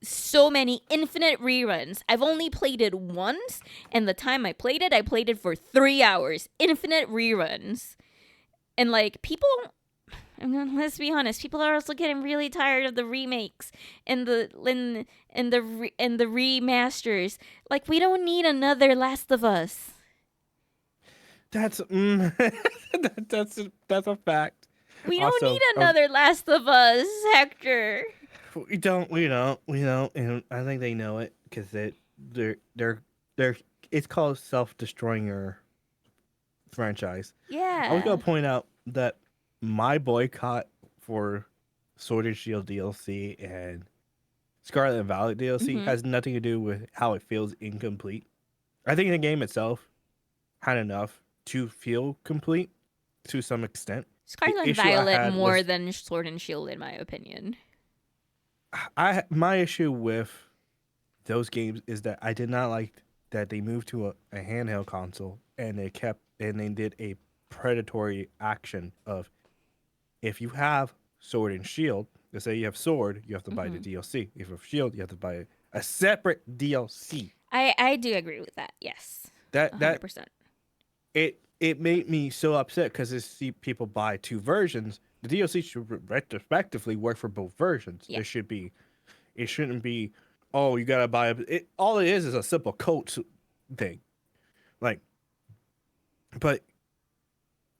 so many infinite reruns. I've only played it once, and the time I played it for 3 hours. Infinite reruns. And like, people, I mean, let's be honest, people are also getting really tired of the remakes and the remasters. Like, we don't need another Last of Us. That's that's a fact. We don't Also, need another Last of Us, Hector. We don't, and I think they know it because they're it's called self-destroying your franchise. Yeah. I was gonna point out that my boycott for Sword and Shield DLC and Scarlet and Violet DLC has nothing to do with how it feels incomplete. I think the game itself had enough to feel complete to some extent. Scarlet and Violet more than Sword and Shield, in my opinion. My issue with those games is that I did not like that they moved to a handheld console and they did a predatory action of, if you have Sword and Shield, let's say you have Sword, you have to buy the DLC. If you have Shield, you have to buy a separate DLC. I do agree with that. Yes. 100%. It made me so upset because I see people buy two versions. the DLC should retrospectively work for both versions. Yeah. It shouldn't be, oh, you gotta buy it. All it is a simple coat thing, like. But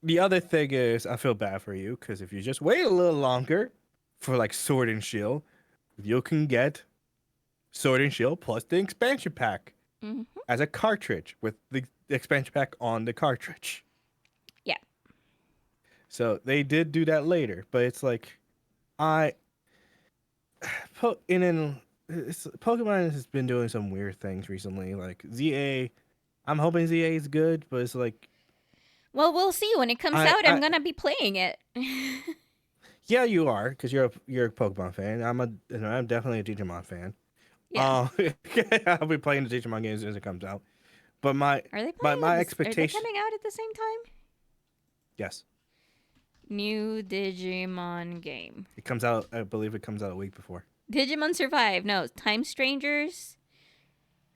the other thing is, I feel bad for you because if you just wait a little longer for like Sword and Shield, you can get Sword and Shield plus the expansion pack as a cartridge with the expansion pack on the cartridge. Yeah. So they did do that later, but it's like, Pokemon has been doing some weird things recently. Like ZA, I'm hoping ZA is good, but it's like, Well, we'll see when it comes out. I'm gonna be playing it. yeah, you are because you're a Pokemon fan. I'm definitely a Digimon fan. Yeah. I'll be playing the Digimon games as it comes out. But my Are they my, playing? my Are they expectation. coming out at the same time? Yes, New Digimon game. it comes out. I believe it comes out a week before. Digimon Survive. No, Time Strangers.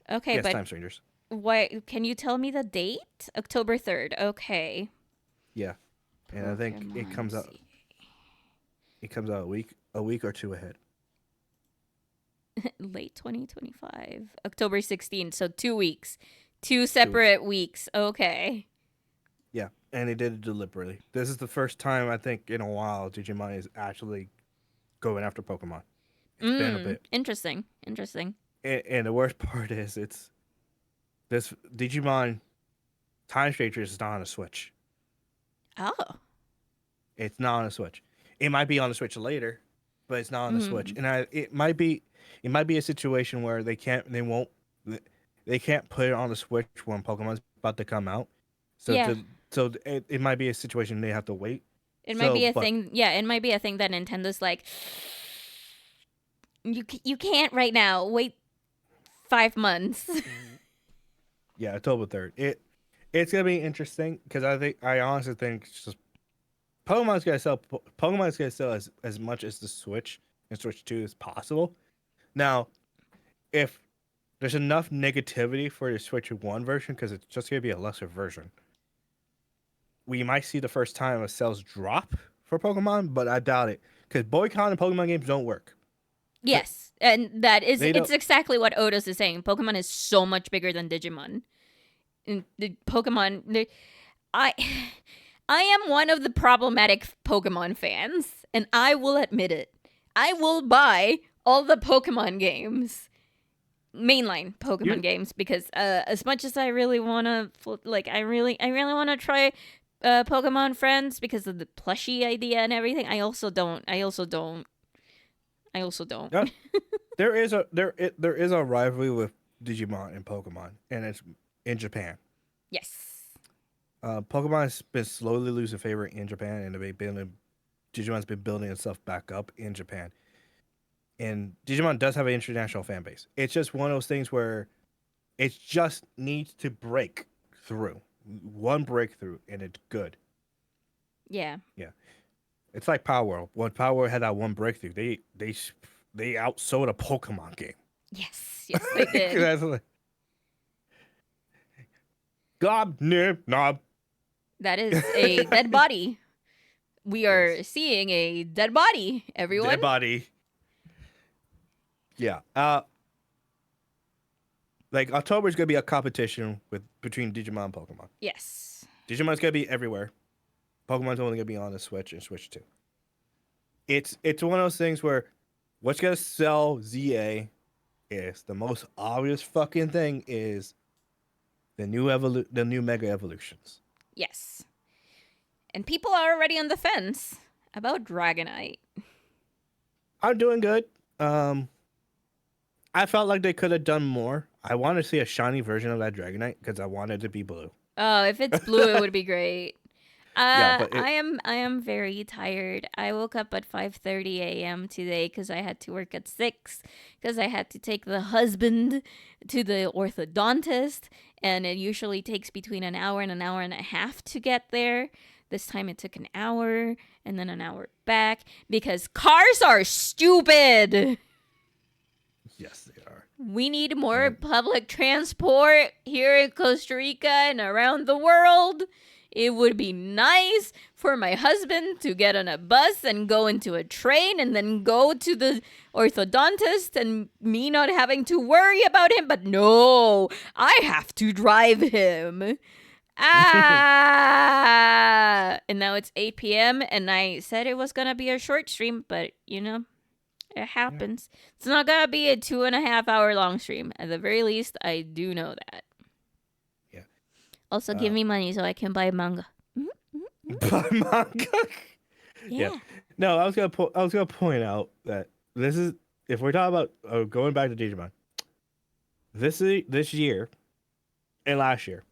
Okay, Yes, but Time Strangers. what? Can you tell me the date? October 3rd. Okay. Yeah, and I think it Pokemon comes out. Z. It comes out a week or two ahead. Late 2025. October 16th. So 2 weeks. 2 separate weeks. Okay. Yeah, and they did it deliberately. This is the first time I think in a while Digimon is actually going after Pokemon. It's been a bit. Interesting. And the worst part is this Digimon Time Strangers is not on a Switch. Oh. It's not on a Switch. It might be on the Switch later, but it's not on the Switch. And it might be a situation where they can't put it on the Switch when Pokemon's about to come out. So Yeah. So it might be a situation they have to wait. It might be a thing. Yeah, it might be a thing that Nintendo's like, you can't right now. Wait 5 months. Yeah, October 3rd. It's gonna be interesting because I honestly think it's just Pokemon's gonna sell as much as the Switch and Switch 2 as possible. Now, if there's enough negativity for the Switch 1 version because it's just gonna be a lesser version, we might see the first time a sales drop for Pokemon, but I doubt it because Boy-Con and Pokemon games don't work. Yes, and that is They it's don't- exactly what Otis is saying. Pokemon is so much bigger than Digimon. And the Pokemon, I am one of the problematic Pokemon fans, and I will admit it. I will buy all the Pokemon games, mainline Pokemon games, because as much as I really wanna, I really wanna try Pokemon Friends because of the plushie idea and everything. I also don't. Yeah. There is a rivalry with Digimon and Pokemon, and it's in Japan. Yes. Pokemon has been slowly losing favor in Japan, and Digimon's been building itself back up in Japan. And Digimon does have an international fan base. It's just one of those things where it just needs to break through. One breakthrough, and it's good. Yeah. It's like Power World. When Power World had that one breakthrough, they outsold a Pokemon game. Yes, they did. That's like, Gob, nib, knob. That is a dead body. We are seeing a dead body, everyone. Dead body. Yeah. Like October is gonna be a competition between Digimon and Pokemon. Yes. Digimon's gonna be everywhere. Pokemon's only gonna be on the Switch and Switch 2. It's one of those things where what's gonna sell ZA is the most obvious fucking thing is the new Mega Evolutions. Yes. And people are already on the fence about Dragonite. I'm doing good. I felt like they could have done more. I want to see a shiny version of that Dragonite because I want it to be blue. Oh, if it's blue, it would be great. Yeah, but I am very tired. I woke up at 5:30 a.m. today because I had to work at 6 because I had to take the husband to the orthodontist, and it usually takes between an hour and a half to get there. This time it took an hour and then an hour back because cars are stupid. Yes, they are. We need more public transport here in Costa Rica and around the world. It would be nice for my husband to get on a bus and go into a train and then go to the orthodontist and me not having to worry about him. But no, I have to drive him. And now it's 8 p.m. and I said it was gonna be a short stream, but it happens. It's not gonna be a 2.5 hour long stream. At the very least, I do know that. Yeah. Also, give me money so I can buy manga. Buy manga. Yeah. No, I was gonna point out that this is, if we're talking about going back to Digimon, this year and last year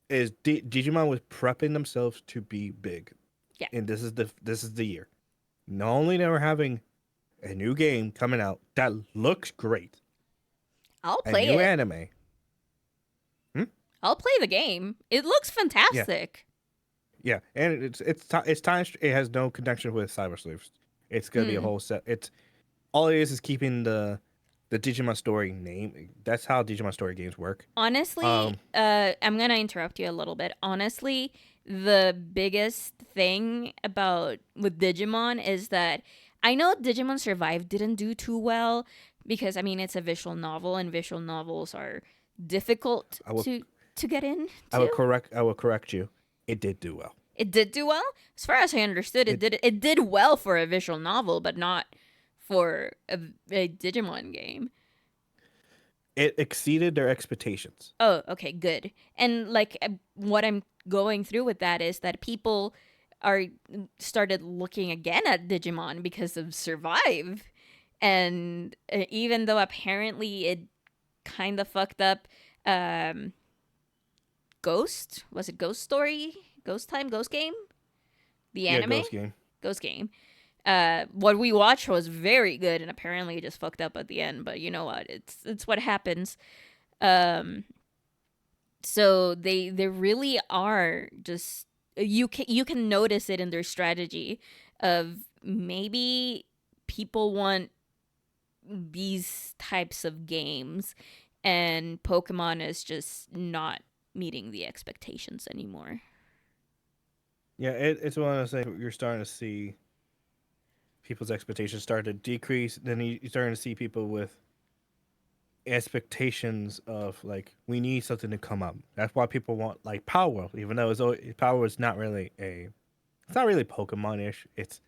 is Digimon was prepping themselves to be big. Yeah. And this is the year. Not only that we're having a new game coming out that looks great. I'll play a new it. anime. I'll play the game. It looks fantastic. Yeah, and it's time. It has no connection with Cyber Sleuths. It's gonna be a whole set. It's all it is keeping the Digimon Story name. That's how Digimon Story games work. Honestly, I'm gonna interrupt you a little bit. Honestly, the biggest thing with Digimon is that I know Digimon Survive didn't do too well because it's a visual novel and visual novels are difficult to get in. I will correct you. It did do well. It did do well? As far as I understood, it did well for a visual novel, but not for a Digimon game. It exceeded their expectations. Oh, okay, good. And what I'm going through with that is that people started looking again at Digimon because of Survive. And even though apparently it kind of fucked up Ghost? Was it Ghost Story? Ghost Time? Ghost Game? The anime? Ghost Game. Ghost Game. What we watched was very good, and apparently it just fucked up at the end. But you know what? It's what happens. So they really are just you can notice it in their strategy of maybe people want these types of games, and Pokemon is just not meeting the expectations anymore. Yeah, it's one of those things you're starting to see people's expectations start to decrease. Then you're starting to see people with expectations of we need something to come up. That's why people want Power, even though Power is not really it's not really Pokemon-ish. It's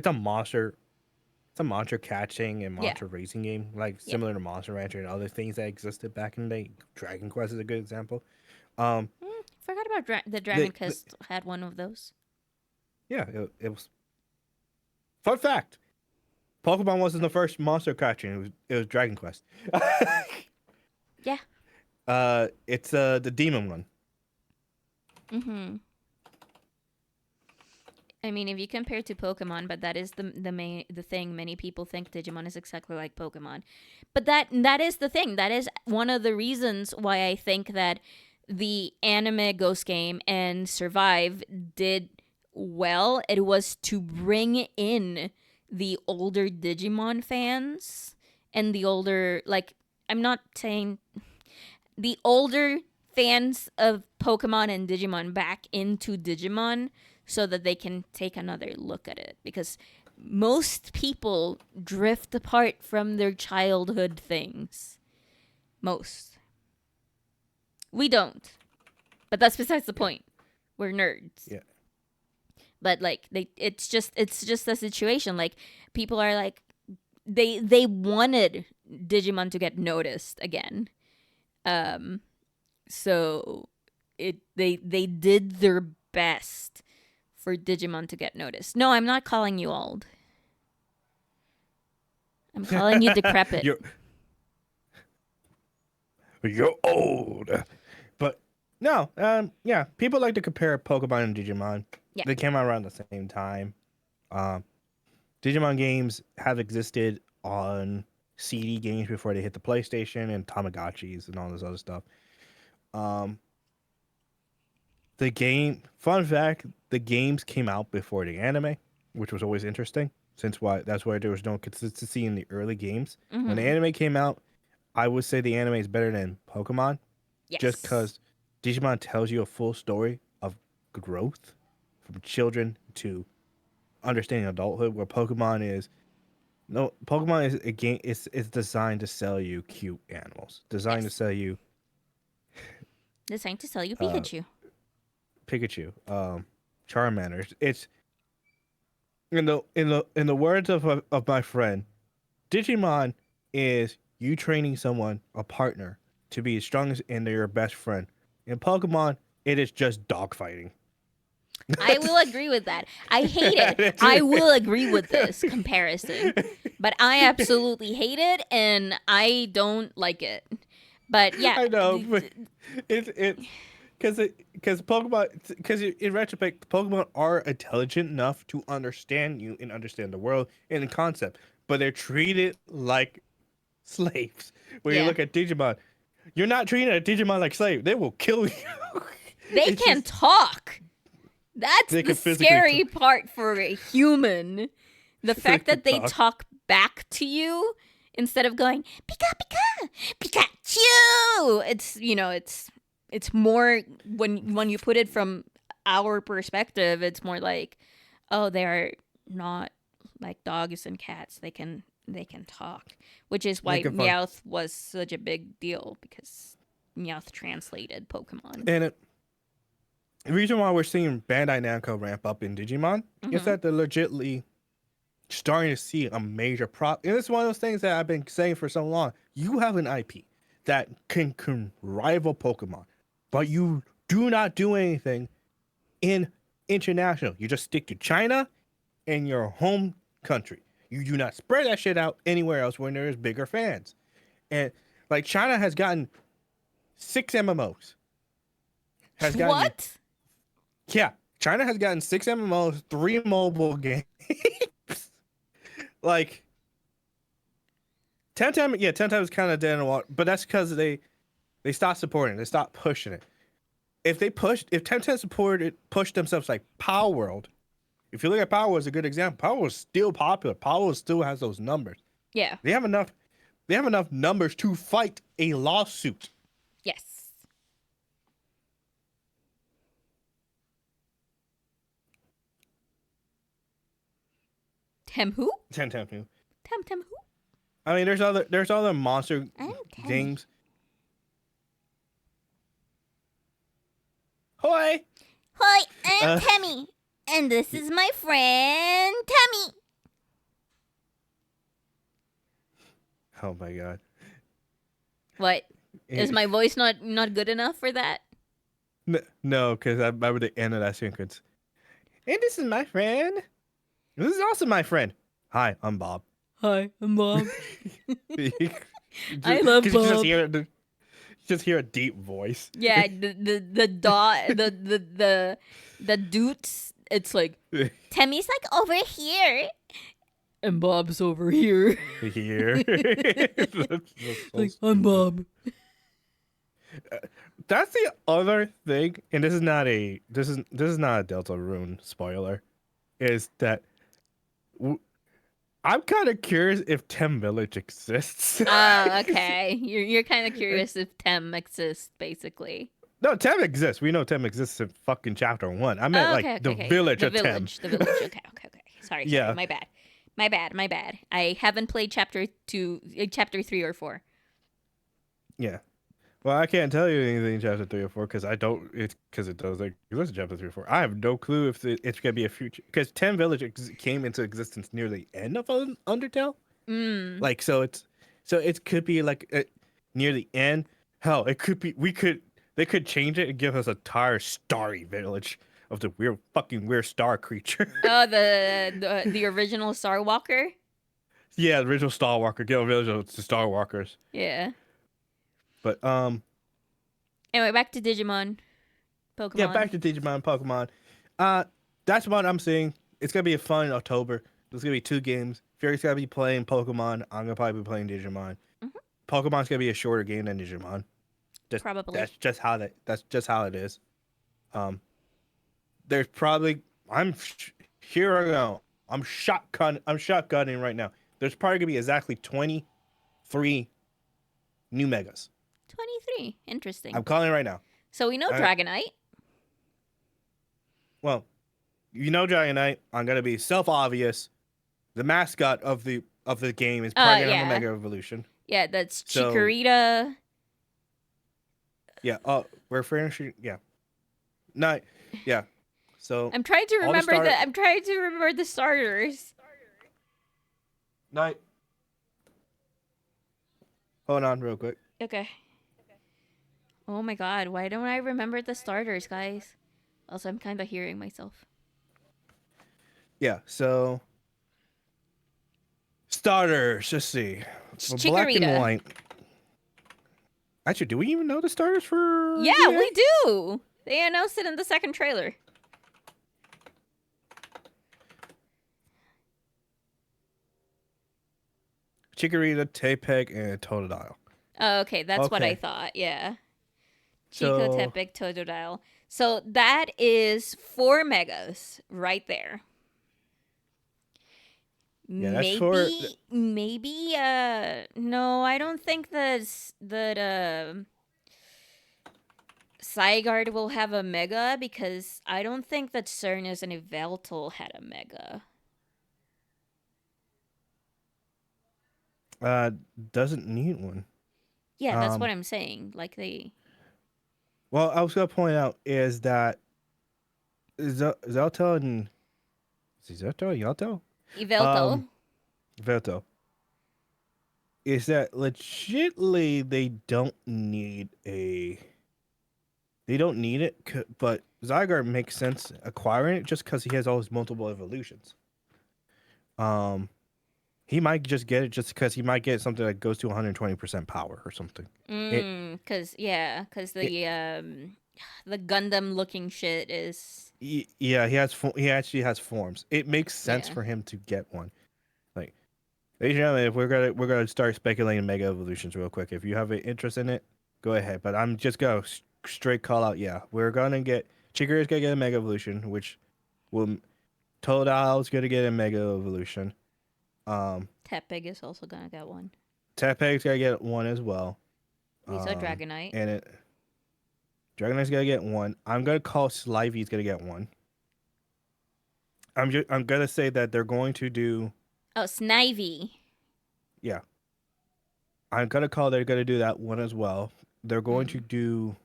a monster. It's a monster catching and monster racing game, similar to Monster Rancher and other things that existed back in the day. Dragon Quest is a good example. Forgot about the Dragon Quest had one of those. Yeah, it was. Fun fact: Pokemon wasn't the first monster catching. It was Dragon Quest. Yeah. It's the demon one. Mm-hmm. If you compare to Pokemon, but that is the thing. Many people think Digimon is exactly like Pokemon, but that is the thing. That is one of the reasons why I think that the anime Ghost Game and Survive did well. It was to bring in the older Digimon fans and the older, I'm not saying the older fans of Pokemon and Digimon back into Digimon so that they can take another look at it, because most people drift apart from their childhood things. Most. We don't. But that's besides the point. We're nerds. Yeah. But it's just a situation. People are they wanted Digimon to get noticed again. So they did their best for Digimon to get noticed. No, I'm not calling you old. I'm calling you decrepit. You're old. But no, yeah, people like to compare Pokemon and Digimon. Yeah. They came out around the same time. Digimon games have existed on CD games before they hit the PlayStation and Tamagotchis and all this other stuff. Fun fact, the games came out before the anime, which was always interesting, that's why there was no consistency in the early games. Mm-hmm. When the anime came out, I would say the anime is better than Pokemon. Yes. Just because Digimon tells you a full story of growth from children to understanding adulthood. Where Pokemon is a game. It's designed to sell you cute animals. Designed to Yes. sell you Designed to sell you Uh, Pikachu. Pikachu, Charmander. It's in the words of my friend, Digimon is you training someone, a partner, to be as strong as and they're your best friend. In Pokemon, it is just dogfighting. I will agree with that. I hate it. I will agree with this comparison. But I absolutely hate it and I don't like it. But yeah. I know, but it's because in retrospect, Pokemon are intelligent enough to understand you and understand the world and the concept, but they're treated like slaves. When you Yeah. look at Digimon, you're not treating a Digimon like slave. They will kill you. They It's can just- talk. That's They the can physically scary part for a human. The fact can that they talk. talk back to you instead of going Pika Pika Pikachu. It's more when you put it from our perspective, it's more like, oh, they are not like dogs and cats. They can talk, which is why can fun- Meowth was such a big deal because Meowth translated Pokemon. And the reason why we're seeing Bandai Namco ramp up in Digimon is that they're legitly starting to see a major prop. And it's one of those things that I've been saying for so long. You have an IP that can rival Pokemon, but you do not do anything in international. You just stick to China and your home country. You do not spread that shit out anywhere else when there's bigger fans. And like China has gotten 6 MMOs. What? Yeah, China has gotten 6 MMOs, 3 mobile games. Like Temtem is kind of dead in the water, but that's because they stopped supporting it. They stopped pushing it. If Temtem pushed themselves like Power World, if you look at Power World as a good example, Power World is still popular. Power World still has those numbers. Yeah. They have enough numbers to fight a lawsuit. Yes. Tem who? Temtem. Tem who? I mean, there's other monster I'm Tammy. games. Hoi! Hi, I'm Uh, Tammy, and this is my friend Tammy. Oh my god. What? Is my voice not good enough for that? No, because I remember the end of that sequence. And this is my friend. This is also my friend. Hi, I'm Bob. Hi, I'm Bob. I I love You Bob. just hear a deep voice. Yeah, the dudes. It's like Tammy's like over here, and Bob's over here. Here. Like, I'm Bob. That's the other thing, and this is not a Delta Rune spoiler, is that I'm kind of curious if Tem Village exists. Oh, okay. You're kind of curious if Tem exists, basically. No, Tem exists. We know Tem exists in fucking chapter 1. I meant the village of Tem. The village. Okay. Sorry. Yeah. My bad. I haven't played chapter 3 or 4. Yeah. Well, I can't tell you anything in chapter 3 or 4 because I don't. It's because it does like listen to chapter 3 or 4. I have no clue if it's gonna be a future because Tem Village came into existence near the end of Undertale. Like so it could be like near the end. Hell, it could be. They could change it and give us a entire starry village of the weird star creature. Oh, the original Star Walker. Yeah, the original Star Walker. Get a village of the Star Walkers. Yeah. But Anyway, back to Digimon, Pokemon. yeah, back to Digimon, Pokemon. That's what I'm seeing. It's gonna be a fun October. There's gonna be 2 games. Firi's gonna be playing Pokemon. I'm gonna probably be playing Digimon. Pokemon's gonna be a shorter game than Digimon. Probably. That's just how it is. There's probably here I go. I'm shotgunning right now. There's probably gonna be exactly 23 new megas. 23. Interesting. I'm calling it right now. So we know Dragonite. well, Dragonite, I'm gonna be self-obvious. The mascot of the game is probably gonna have a yeah. Mega Evolution. Yeah, that's So- Chikorita. Yeah. We're finishing. Yeah. Not. Yeah. So. I'm trying to all the remember star- I'm trying to remember the starters. Not. Hold on, real quick. Okay. Oh my god, why don't I remember the starters, guys? Also, I'm kind of hearing myself. Yeah. So. Starters. Let's see. It's For Black and Chikorita. white. Actually, do we even know the starters for? Yeah, GX? we do. They announced it in the second trailer. Chikorita, Tepig, and Totodile. Oh, okay, that's what I Okay. thought. Yeah. Chico, So- Tepig, Totodile. So that is 4 megas right there. Yeah, that's for- maybe no, I don't think that Zygarde will have a mega because I don't think that Cernus and Yveltal had a mega. Doesn't need one. Yeah, that's Um, what I'm saying. Like they Well, I was gonna point out is that Zelto and is it Zelto, Yalto, Yveltal. Velto. Is that legitly they don't need it, but Zygarde makes sense acquiring it just because he has all his multiple evolutions. He might just get it just because he might get something that goes to 120% power or something. Cause the Gundam looking shit is Yeah, he actually has forms. It makes sense Yeah. for him to get one. Like, ladies and gentlemen, if we're gonna start speculating Mega Evolutions real quick. If you have an interest in it, go ahead. But I'm just gonna straight call out. Yeah, we're gonna get Chikorita's gonna get a Mega Evolution, which will Totodile's gonna get a Mega Evolution. Tepig is also gonna get one. Tepeg's gonna get one as well. We saw Dragonite. And Dragonite's gonna get one. I'm gonna call Slivy's gonna get one. I'm gonna say that they're going to do. Oh, Snivy. Yeah. I'm gonna call they're gonna do that one as well. They're going to do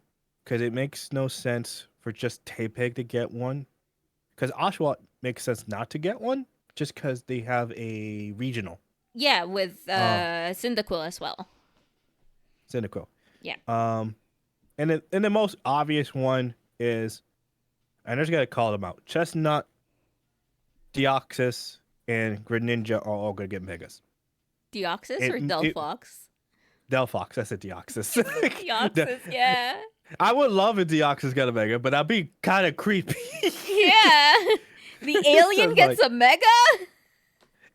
because it makes no sense for just Tepig to get one. Because Oshawott makes sense not to get one, just because they have a regional Yeah, with Cyndaquil as well. Cyndaquil. Yeah. And the most obvious one is, and I just gotta call them out. Chestnut, Deoxys, and Greninja are all gonna get megas. Deoxys or It- Delphox? Delphox, that's a Deoxys. Deoxys, yeah. I would love if Deoxys got a mega, but that'd be kind of creepy. Yeah. The alien So, gets a mega?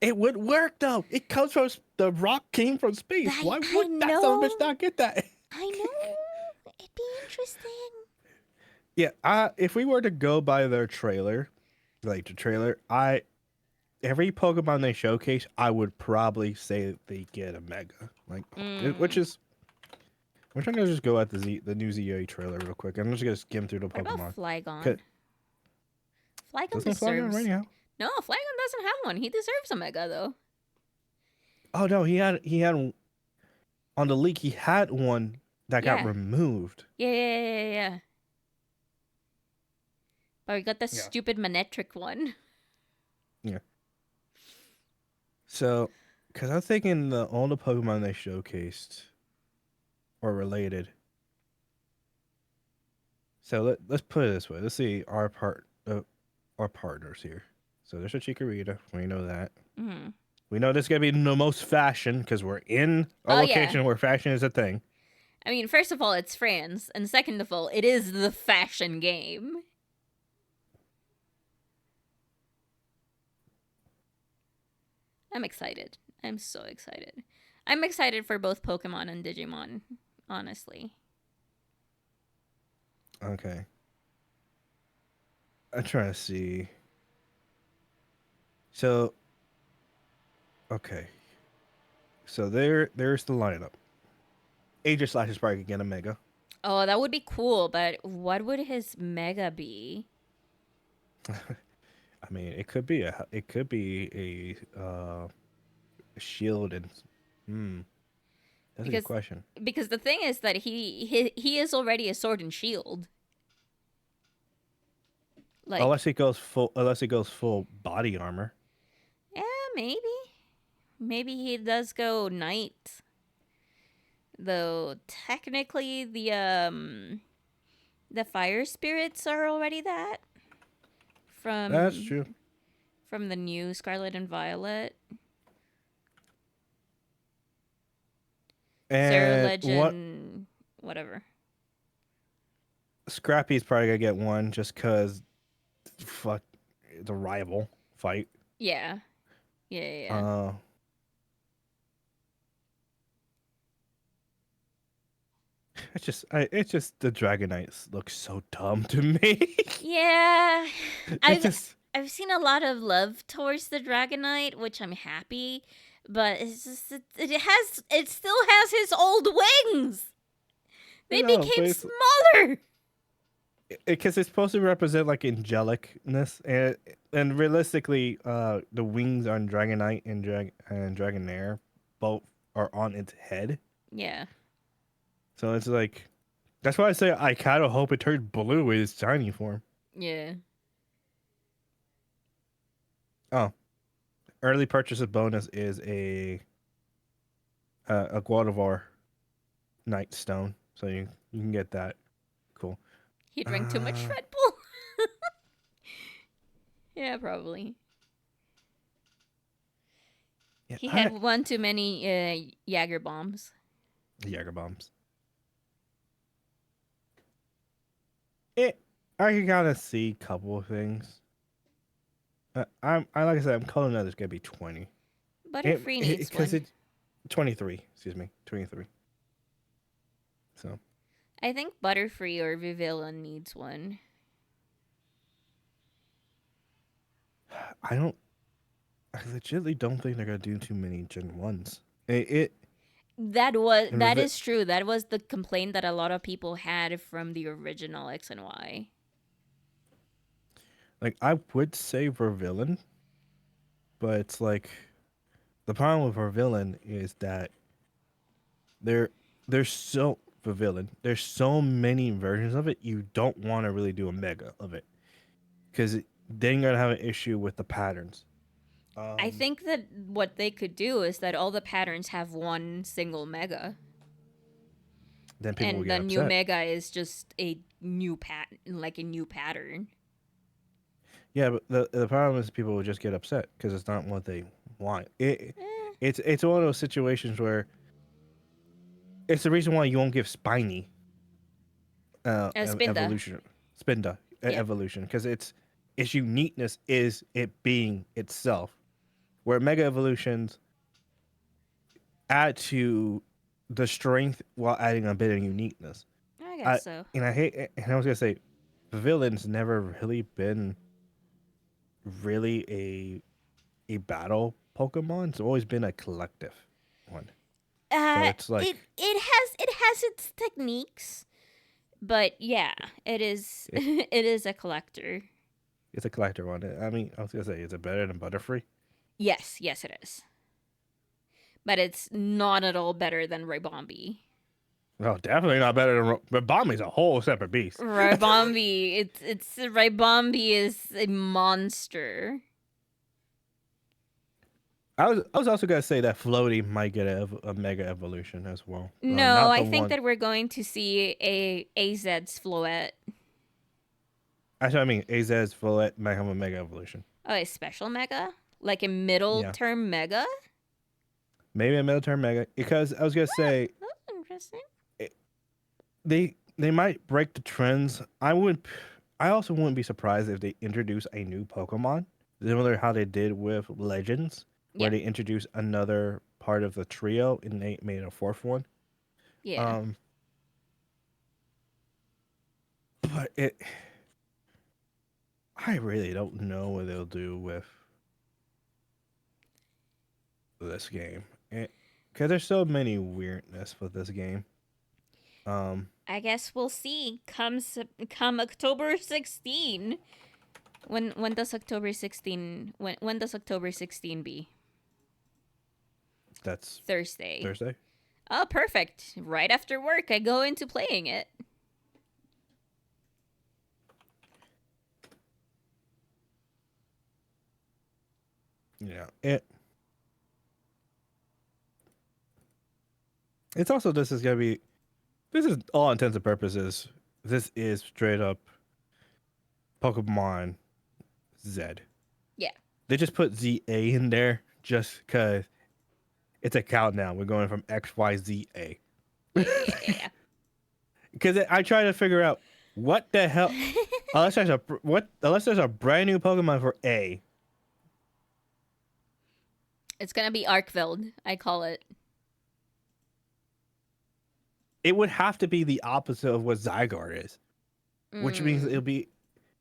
It would work though. It comes from the rock came from space. I- Why I would that son of a bitch know. not get that? I know. It'd be interesting. Yeah, if we were to go by their trailer, every Pokemon they showcase, I would probably say they get a mega. Which is, I'm trying to just go at the new ZA trailer real quick. I'm just gonna skim through the What Pokemon. about Flygon? Could- Flygon Doesn't Flygon deserves... right now? No, Flygon doesn't have one. He deserves a mega, though. Oh no, he had on the leak. He had one that got Yeah. removed. Yeah. But we got the Yeah. stupid Manectric one. So, because I'm thinking all the Pokemon they showcased are related. So let's put it this way. Let's see our partners here. So there's a Chikorita. We know that. Mhm. We know this is gonna be the most fashion because we're in a Oh, yeah. location where fashion is a thing. I mean, first of all, it's France. And second of all, it is the fashion game. I'm excited. I'm so excited. I'm excited for both Pokemon and Digimon, honestly. Okay. I'm trying to see. So, okay. So there's the lineup. Aegis/Slash is probably gonna get a mega. Oh, that would be cool, but what would his mega be? I mean, it could be a shield and that's a good Because question. because the thing is that he is already a sword and shield. Like, Unless it goes full body armor. yeah, maybe he does go knight. Though technically the fire spirits are already that That's from true. from the new Scarlet and Violet. Sarah And what Legend, whatever. Scrappy's probably gonna get one just cause fuck the rival fight. Yeah. Yeah. Uh it's just the Dragon Knights look so dumb to me. Yeah. It just I've seen a lot of love towards the Dragonite, which I'm happy, but it's just it still has his old wings. They No, but became it's- smaller. because it's supposed to represent like angelicness and realistically the wings on Dragonite and Dragonair both are on its head. Yeah. So it's like that's why I say I kind of hope it turns blue in its tiny form. Yeah. Oh, early purchase of bonus is a Guadavar Night Stone, so you can get that. Cool. He drank too much Red Bull. Yeah, probably. Yeah, He had one too many Jaeger bombs. Jaeger bombs. I can kind of see a couple of things. I like I said, I'm calling that it's gonna be 20. Butterfree needs one. It's 23. Excuse me, 23. So I think Butterfree or Vivillon needs one. I legitimately don't think they're gonna do too many Gen 1s. That is true. That was the complaint that a lot of people had from the original X and Y. Like I would say Vervillain, but it's like the problem with Vervillain is that there's so there's so many versions of it. You don't want to really do a mega of it because then you're gonna have an issue with the patterns. I think that what they could do is that all the patterns have one single mega, Then people will and get the upset. new mega is just a new pattern. Yeah, but the problem is people will just get upset because it's not what they want. It's one of those situations where it's the reason why you won't give Spiny Spinda. evolution, Spinda evolution because its uniqueness is it being itself, where Mega Evolutions add to the strength while adding a bit of uniqueness. I guess so. And I was gonna say, Villain's never really been really a battle Pokemon. It's always been a collective one. So it's like it has its techniques, but yeah, it is it is a collector. it's a collector one. I mean, I was gonna say, is it better than Butterfree? Yes, it is. But it's not at all better than Ribombee. No, definitely not better than but Bombay's a whole separate beast. Ribombee, it's Ribombee is a monster. I was also gonna say that Floaty might get a mega evolution as well. No, I think that we're going to see a AZ's Floette. Actually, I mean AZ's Floette might have a mega evolution. Oh, a special mega? Like a middle term mega? Maybe a middle term mega. Because I was gonna say That's interesting. they might break the trends. I also wouldn't be surprised if they introduce a new Pokemon, similar to how they did with Legends, where they introduced another part of the trio and they made a fourth one. Yeah. But I really don't know what they'll do with this game. Because there's so many weirdness with this game. I guess we'll see come October 16. When does October 16 when does October 16 be? That's Thursday. Thursday. Oh, perfect. Right after work, I go into playing it. Yeah. It's also this is all intents and purposes. This is straight up Pokemon Z. Yeah. They just put ZA in there just because it's a countdown. We're going from X, Y, Z, A. Yeah. Because I try to figure out what the hell. Unless there's a brand new Pokemon for A. It's gonna be Arkveld, I call it. It would have to be the opposite of what Zygarde is, which means it'd be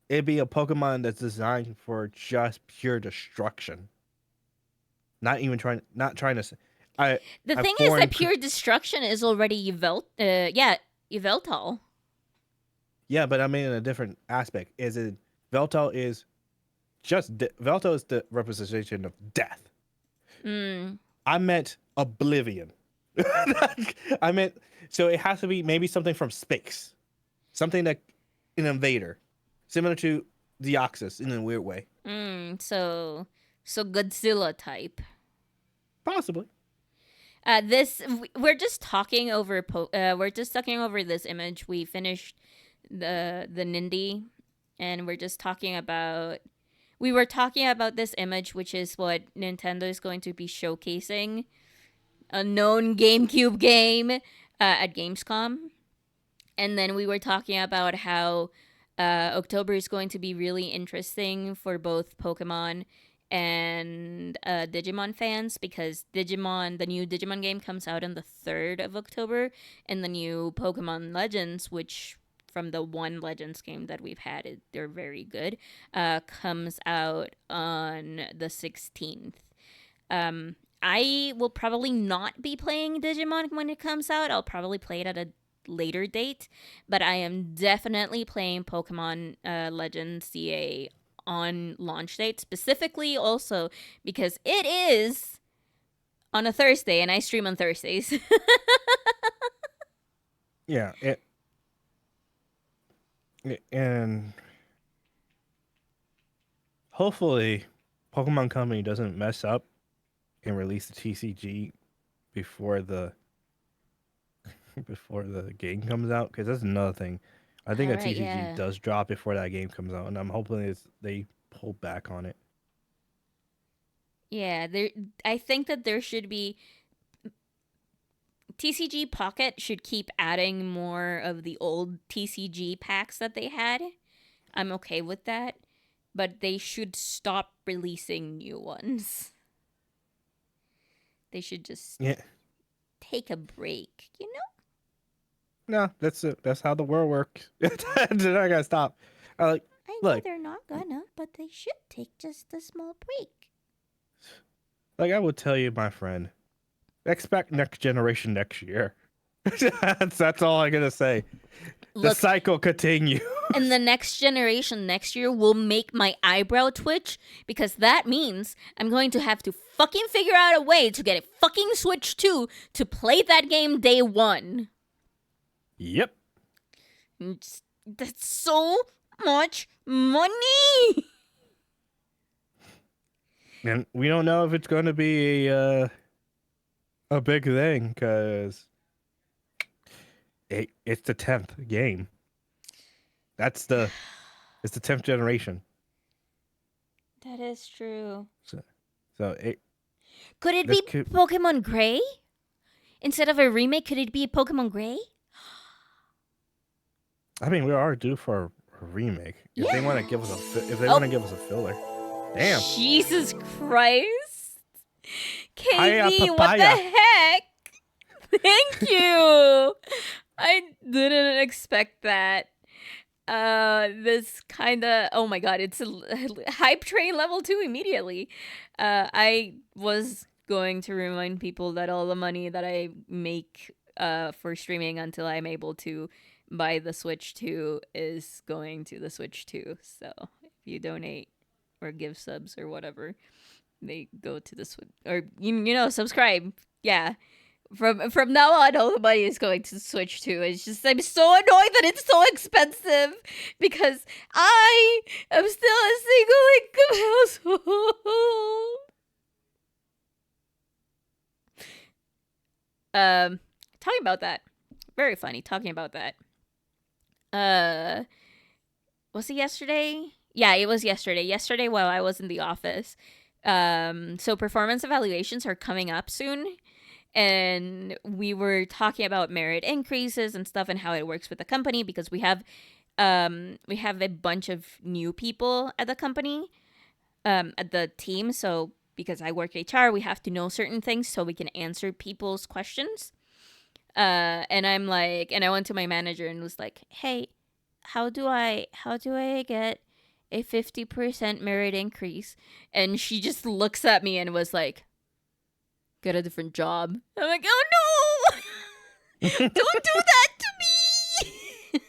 a Pokemon that's designed for just pure destruction. Not trying to. The thing is that pure destruction is already Yveltal. Yeah, but I mean in a different aspect. Veltal is Veltal is the representation of death. I meant oblivion. I meant so it has to be maybe something from space, something that an invader, similar to Deoxys in a weird way. So Godzilla type. Possibly. We're just talking over this image. We finished the Nindie, and we were talking about this image, which is what Nintendo is going to be showcasing, a known GameCube game at Gamescom. And then we were talking about how October is going to be really interesting for both Pokemon and Digimon fans, because the new Digimon game comes out on the 3rd of October, and the new Pokemon Legends, which from the one Legends game that we've had, they're very good, comes out on the 16th. I will probably not be playing Digimon when it comes out. I'll probably play it at a later date, but I am definitely playing Pokemon Legends CA on launch date, specifically also because it is on a Thursday and I stream on Thursdays. Yeah, and hopefully Pokemon Company doesn't mess up and release the TCG before the game comes out, because that's another thing. I think a TCG does drop before that game comes out, and I'm hoping they pull back on it. Yeah, I think that there should be TCG Pocket should keep adding more of the old TCG packs that they had. I'm okay with that, but they should stop releasing new ones. They should just take a break, you know? No, that's how the world works. I gotta stop. I know they're not gonna, but they should take just a small break. Like I would tell you, my friend, expect next generation next year. that's all I'm gonna say. The cycle continues. And the next generation next year will make my eyebrow twitch, because that means I'm going to have to fucking figure out a way to get a fucking Switch 2 to play that game day one. Yep. That's so much money. And we don't know if it's going to be a big thing, because it's the 10th game. It's the 10th generation. That is true. Could it be Pokemon Gray? Instead of a remake, could it be Pokemon Gray? I mean, we are due for a remake. If they want to give us a filler. Damn. Jesus Christ. Hiya, KB, what the heck? Thank you. I didn't expect that. This kind of, oh my god, it's a hype train level 2 immediately. I was going to remind people that all the money that I make for streaming until I'm able to buy the Switch 2 is going to the Switch 2. So if you donate or give subs or whatever, they go to this one. Or you know, subscribe. Yeah. From now on, all the money is going to Switch too. It's just I'm so annoyed that it's so expensive because I am still a single income household. Talking about that, very funny. Talking about that. Was it yesterday? Yeah, it was yesterday. Yesterday while I was in the office. So performance evaluations are coming up soon. And we were talking about merit increases and stuff and how it works with the company because we have a bunch of new people at the company, at the team. So because I work HR, we have to know certain things so we can answer people's questions. And I'm like, and I went to my manager and was like, hey, how do I get a 50% merit increase? And she just looks at me and was like, get a different job. I'm like, oh no! Don't do that to me!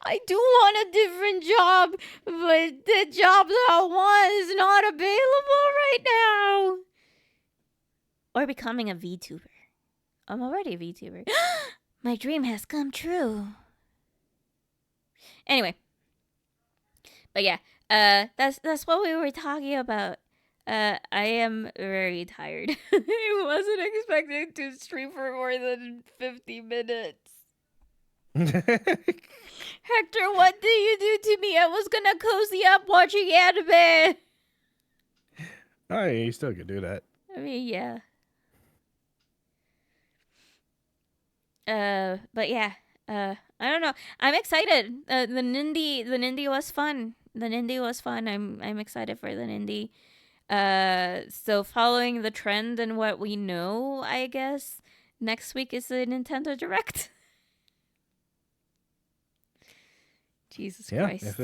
I do want a different job, but the job that I want is not available right now. Or becoming a VTuber. I'm already a VTuber. My dream has come true. Anyway. But yeah, that's what we were talking about. I am very tired. I wasn't expecting to stream for more than 50 minutes. Hector, what did you do to me? I was gonna cozy up watching anime. Oh, yeah, you still could do that. I mean, yeah. But yeah. I don't know. I'm excited. The Nindie was fun. The Nindie was fun. I'm excited for the Nindie. So following the trend and what we know, I guess next week is the Nintendo Direct. Jesus Christ!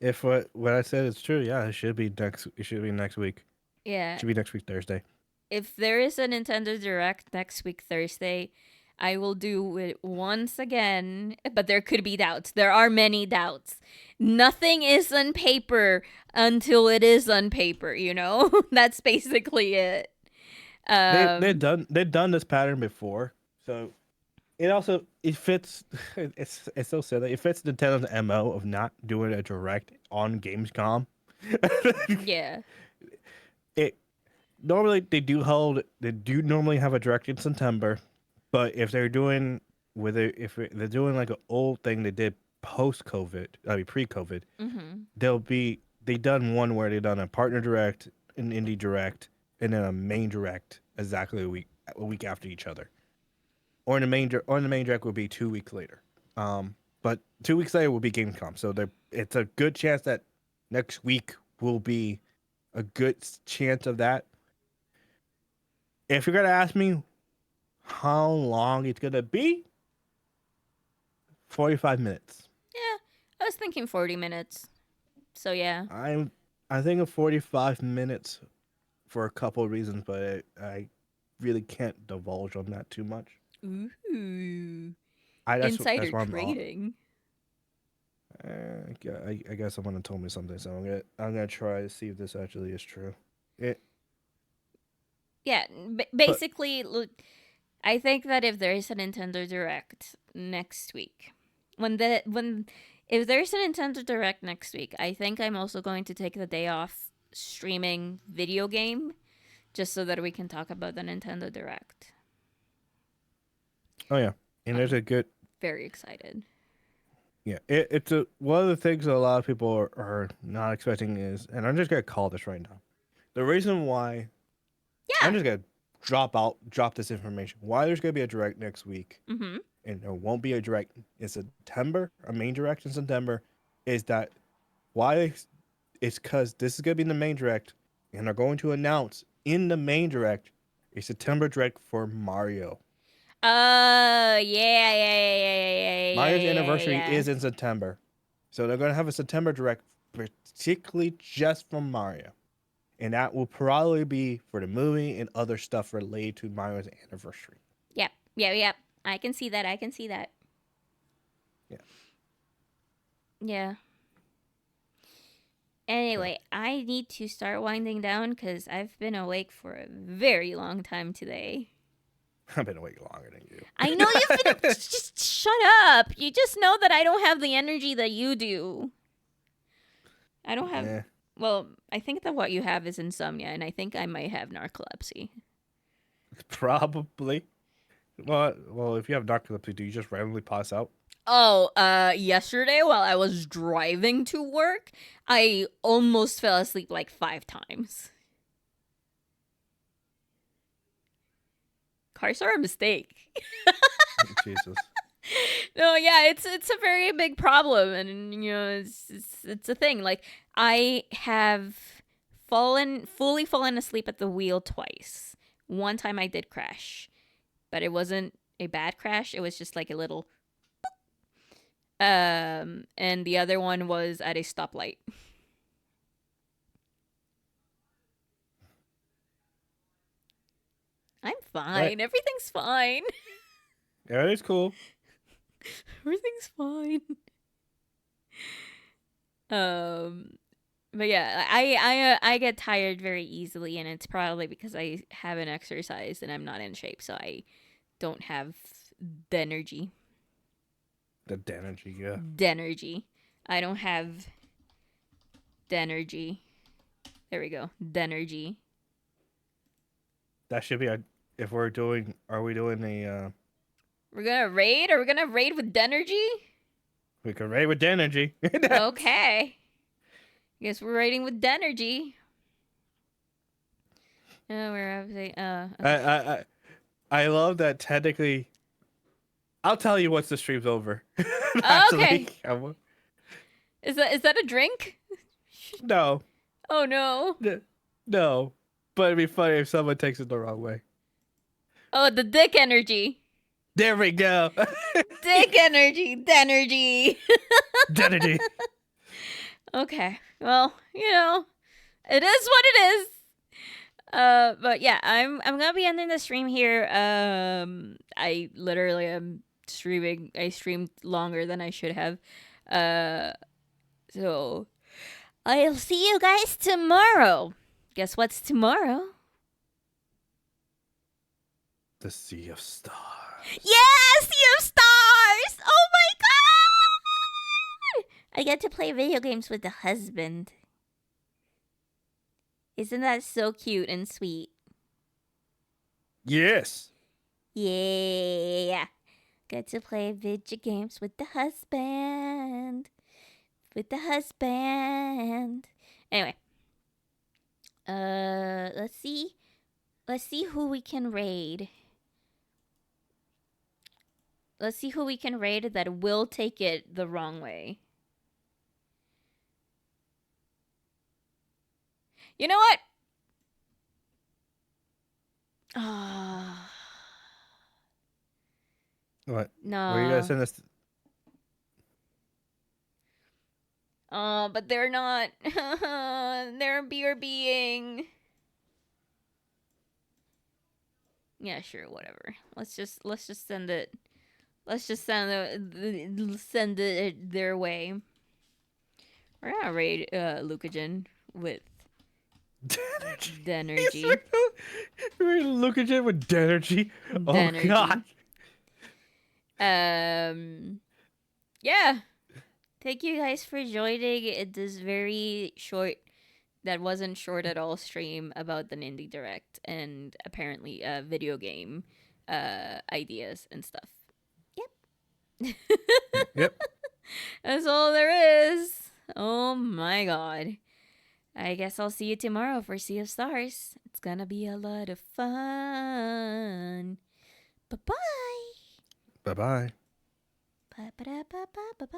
If what I said is true, yeah, it should be next. It should be next week. Yeah, it should be next week Thursday. If there is a Nintendo Direct next week Thursday, I will do it once again. But there could be doubts. There are many doubts. Nothing is on paper until it is on paper. You know, that's basically it. They've done this pattern before, so it fits. It's so silly. It fits Nintendo's MO of not doing a direct on Gamescom. Yeah. They do normally have a direct in September, but if they're doing they're doing like an old thing they did post-COVID, pre-COVID, they done one where they done a partner direct, an indie direct, and then a main direct exactly a week after each other. Or the main direct will be 2 weeks later. But 2 weeks later will be Gamescom. So it's a good chance that next week will be a good chance of that. If you're gonna ask me how long it's gonna be, 45 minutes. Yeah, I was thinking 40 minutes. So yeah. I think of 45 minutes for a couple of reasons, but I really can't divulge on that too much. Ooh. Insider trading. I guess someone told me something, so I'm gonna try to see if this actually is true. Yeah, basically, look, I think that if there is a Nintendo Direct next week, if there's a Nintendo Direct next week, I think I'm also going to take the day off streaming video game, just so that we can talk about the Nintendo Direct. Oh yeah, and there's a good. Very excited. Yeah, it's one of the things that a lot of people are not expecting is, and I'm just gonna call this right now. The reason why. Yeah. I'm just gonna drop this information. Why there's gonna be a direct next week, and there won't be a direct in September, a main direct in September, is that why? It's because this is gonna be in the main direct, and they're going to announce in the main direct a September direct for Mario. Yeah. Mario's anniversary is in September, so they're gonna have a September direct, particularly just for Mario. And that will probably be for the movie and other stuff related to Mario's anniversary. Yep. I can see that. Yeah. Yeah. Anyway, I need to start winding down because I've been awake for a very long time today. I've been awake longer than you. I know you've been. Just shut up. You just know that I don't have the energy that you do. I don't have. Yeah. Well, I think that what you have is insomnia, and I think I might have narcolepsy. Probably. Well, if you have narcolepsy, do you just randomly pass out? Oh, yesterday while I was driving to work, I almost fell asleep like 5 times. Cars are a mistake. Jesus. No, yeah, it's a very big problem, and you know, it's a thing. Like, I have fully fallen asleep at the wheel twice. One time I did crash, but it wasn't a bad crash. It was just like a little. And the other one was at a stoplight. I'm fine. Right. Everything's fine. Yeah, it's cool. Everything's fine. But yeah, I get tired very easily, and it's probably because I haven't exercised and I'm not in shape, so I don't have the energy. The energy, yeah. Denergy. I don't have denergy. There we go. Denergy. That should be a. If we're doing, are we doing a? We're gonna raid? Are we gonna raid with denergy? We can raid with energy. Okay. Guess we're raiding with denergy. We're obviously. Okay. I love that. Technically, I'll tell you once the stream's over. Okay. Is that a drink? No. Oh no. No. But it'd be funny if someone takes it the wrong way. Oh, the dick energy. There we go. Dick energy. Denergy. Energy. Okay. Well, you know, it is what it is. But yeah, I'm gonna be ending the stream here. I literally am streaming. I streamed longer than I should have. So I'll see you guys tomorrow. Guess what's tomorrow? The Sea of Stars. Yeah, Sea of Stars! Oh my god! I get to play video games with the husband. Isn't that so cute and sweet? Yes. Yeah. Get to play video games with the husband. With the husband. Anyway. Let's see. Let's see who we can raid. Let's see who we can raid that will take it the wrong way. You know what? What? No. Were you guys send this? Oh, but they're not. They're BRBing. Yeah, sure, whatever. Let's just send it. Let's just send it their way. We're gonna raid Lucagen with Denergy. We're Lucagen with Denergy. Oh Denergy. god. Yeah. Thank you guys for joining this very short, that wasn't short at all, stream about the Nindie Direct and apparently video game ideas and stuff. Yep. Yep. That's all there is. Oh my god. I guess I'll see you tomorrow for Sea of Stars. It's gonna be a lot of fun. Bye-bye. Bye-bye. Bye-bye.